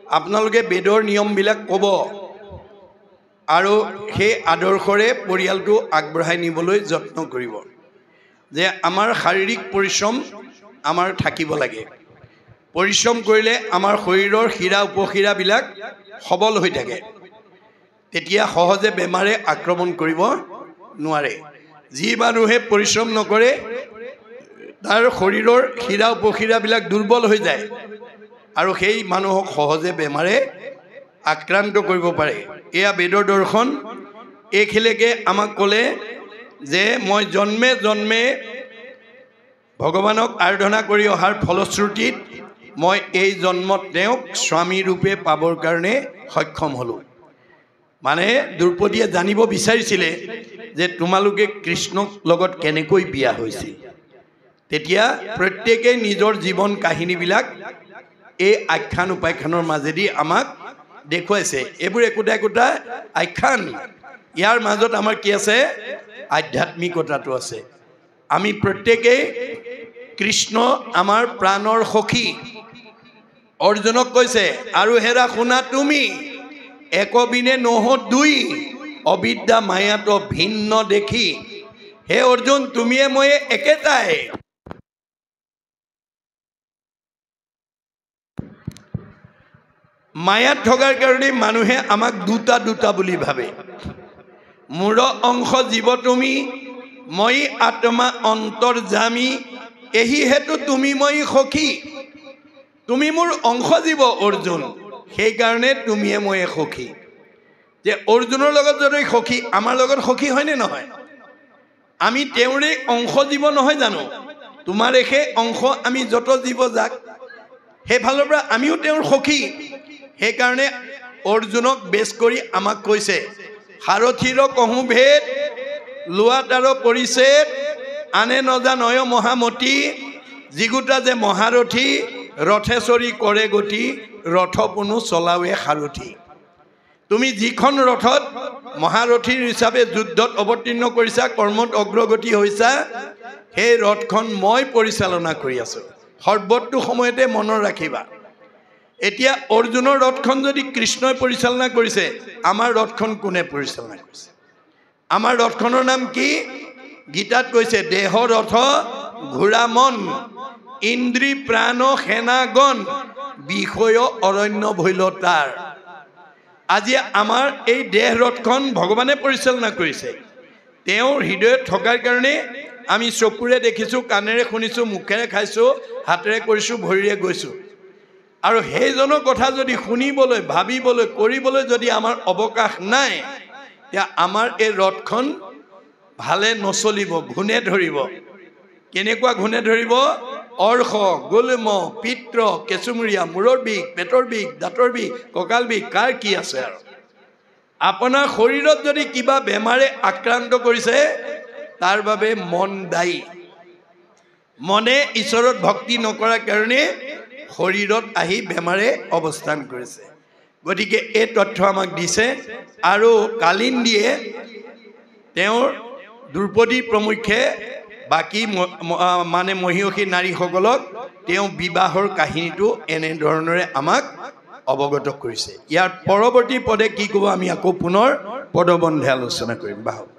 Speaker 1: আপোনালোকে বেদৰ নিয়মবিলাক ক'ব আৰু সেই আদৰ্শৰে পৰিয়ালটো আগবঢ়াই নিবলৈ যত্ন কৰিব যে আমাৰ শাৰীৰিক পৰিশ্ৰম আমাৰ থাকিব লাগে পৰিশ্ৰম কৰিলে আমাৰ শৰীৰৰ শিৰা উপশিৰাবিলাক সবল হৈ থাকে তেতিয়া সহজে বেমাৰে আক্ৰমণ কৰিব নোৱাৰে যি মানুহে পৰিশ্ৰম নকৰে তাৰ শৰীৰৰ শিৰা উপশিৰাবিলাক দুৰ্বল হৈ যায় আৰু সেই মানুহক সহজে বেমাৰে আক্ৰান্ত কৰিব পাৰে এয়া বেদৰ দৰ্শন এইখিলৈকে আমাক ক'লে যে মই জন্মে জন্মে ভগৱানক আৰাধনা কৰি অহাৰ ফলশ্ৰুতিত মই এই জন্মত তেওঁক স্বামী ৰূপে পাবৰ কাৰণে সক্ষম হ'লোঁ মানে দ্ৰৌপদীয়ে জানিব বিচাৰিছিলে যে তোমালোকে কৃষ্ণক লগত কেনেকৈ বিয়া হৈছিল তেতিয়া প্ৰত্যেকে নিজৰ জীৱন কাহিনীবিলাক এই আখ্যান উপাখ্যানৰ মাজেদি আমাক দেখুৱাইছে এইবোৰ একোটা একোটা আখ্যান ইয়াৰ মাজত আমাৰ কি আছে আধ্যাত্মিকতাটো আছে আমি প্ৰত্যেকেই কৃষ্ণ আমাৰ প্ৰাণৰ সখী অৰ্জুনক কৈছে আৰু হেৰা শুনা তুমি একবিনে নহ দুই অবিদ্যা মায়াত ভিন্ন দেখি হে অৰ্জুন তুমিয়ে মই একেটাই মায়াত থকাৰ কাৰণে মানুহে আমাক দুটা দুটা বুলি ভাবে মোৰ অংশ জীৱ তুমি মই আত্মা অন্তৰ্যামী এহি হেতু তুমি মই সখী তুমি মোৰ অংশ জীৱ অৰ্জুন সেইকাৰণে তুমিয়ে মই সখী যে অৰ্জুনৰ লগত যদি সখী আমাৰ লগত সখী হয়নে নহয় আমি তেওঁৰে অংশ জীৱ নহয় জানো তোমাৰে সেই অংশ আমি যত জীৱ যাক সেইফালৰ পৰা আমিও তেওঁৰ সখী সেইকাৰণে অৰ্জুনক বেছ কৰি আমাক কৈছে সাৰথিৰ কহু ভেদ লোৱা তাৰ পৰিছেদ আনে নজানয় মহামতী যিগোটা যে মহাৰথী ৰথেশ্বৰী কৰে গতি ৰথ পুনু চলাৱে সাৰথী তুমি যিখন ৰথত মহাৰথীৰ হিচাপে যুদ্ধত অৱতীৰ্ণ কৰিছা কৰ্মত অগ্ৰগতি হৈছা সেই ৰথখন মই পৰিচালনা কৰি আছোঁ সৰ্বতো সময়তে মনত ৰাখিবা এতিয়া অৰ্জুনৰ ৰথখন যদি কৃষ্ণই পৰিচালনা কৰিছে আমাৰ ৰথখন কোনে পৰিচালনা কৰিছে আমাৰ ৰথখনৰ নাম কি গীতাত কৈছে দেহ ৰথ ঘোঁৰা মন ইন্দ্ৰী প্ৰাণ সেনাগণ বিষয় অৰণ্য ভৈলতাৰ আজি আমাৰ এই দেহ ৰথখন ভগৱানে পৰিচালনা কৰিছে তেওঁৰ হৃদয়ত থকাৰ কাৰণে আমি চকুৰে দেখিছোঁ কাণেৰে শুনিছোঁ মুখেৰে খাইছোঁ হাতেৰে কৰিছোঁ ভৰিৰে গৈছোঁ আৰু সেইজনৰ কথা যদি শুনিবলৈ ভাবিবলৈ কৰিবলৈ যদি আমাৰ অৱকাশ নাই তেতিয়া আমাৰ এই ৰথখন ভালে নচলিব ঘূনে ধৰিব কেনেকুৱা ঘূনে ধৰিব অৰ্শ গোলম পিত্ৰ কেঁচুমুৰীয়া মূৰৰ বিষ পেটৰ বিষ দাঁতৰ বিষ কঁকাল বিষ কাৰ কি আছে আৰু আপোনাৰ শৰীৰত যদি কিবা বেমাৰে আক্ৰান্ত কৰিছে তাৰ বাবে মন দায়ী মনে ঈশ্বৰত ভক্তি নকৰাৰ কাৰণে শৰীৰত আহি বেমাৰে অৱস্থান কৰিছে গতিকে এই তথ্য আমাক দিছে আৰু কালিন্দীয়ে তেওঁৰ দ্ৰৌপদী প্ৰমুখ্যে বাকী মানে মহিয়সী নাৰীসকলক তেওঁ বিবাহৰ কাহিনীটো এনেধৰণেৰে আমাক অৱগত কৰিছে ইয়াৰ পৰৱৰ্তী পদে কি ক'ব আমি আকৌ পুনৰ পদবন্ধে আলোচনা কৰিম বাহক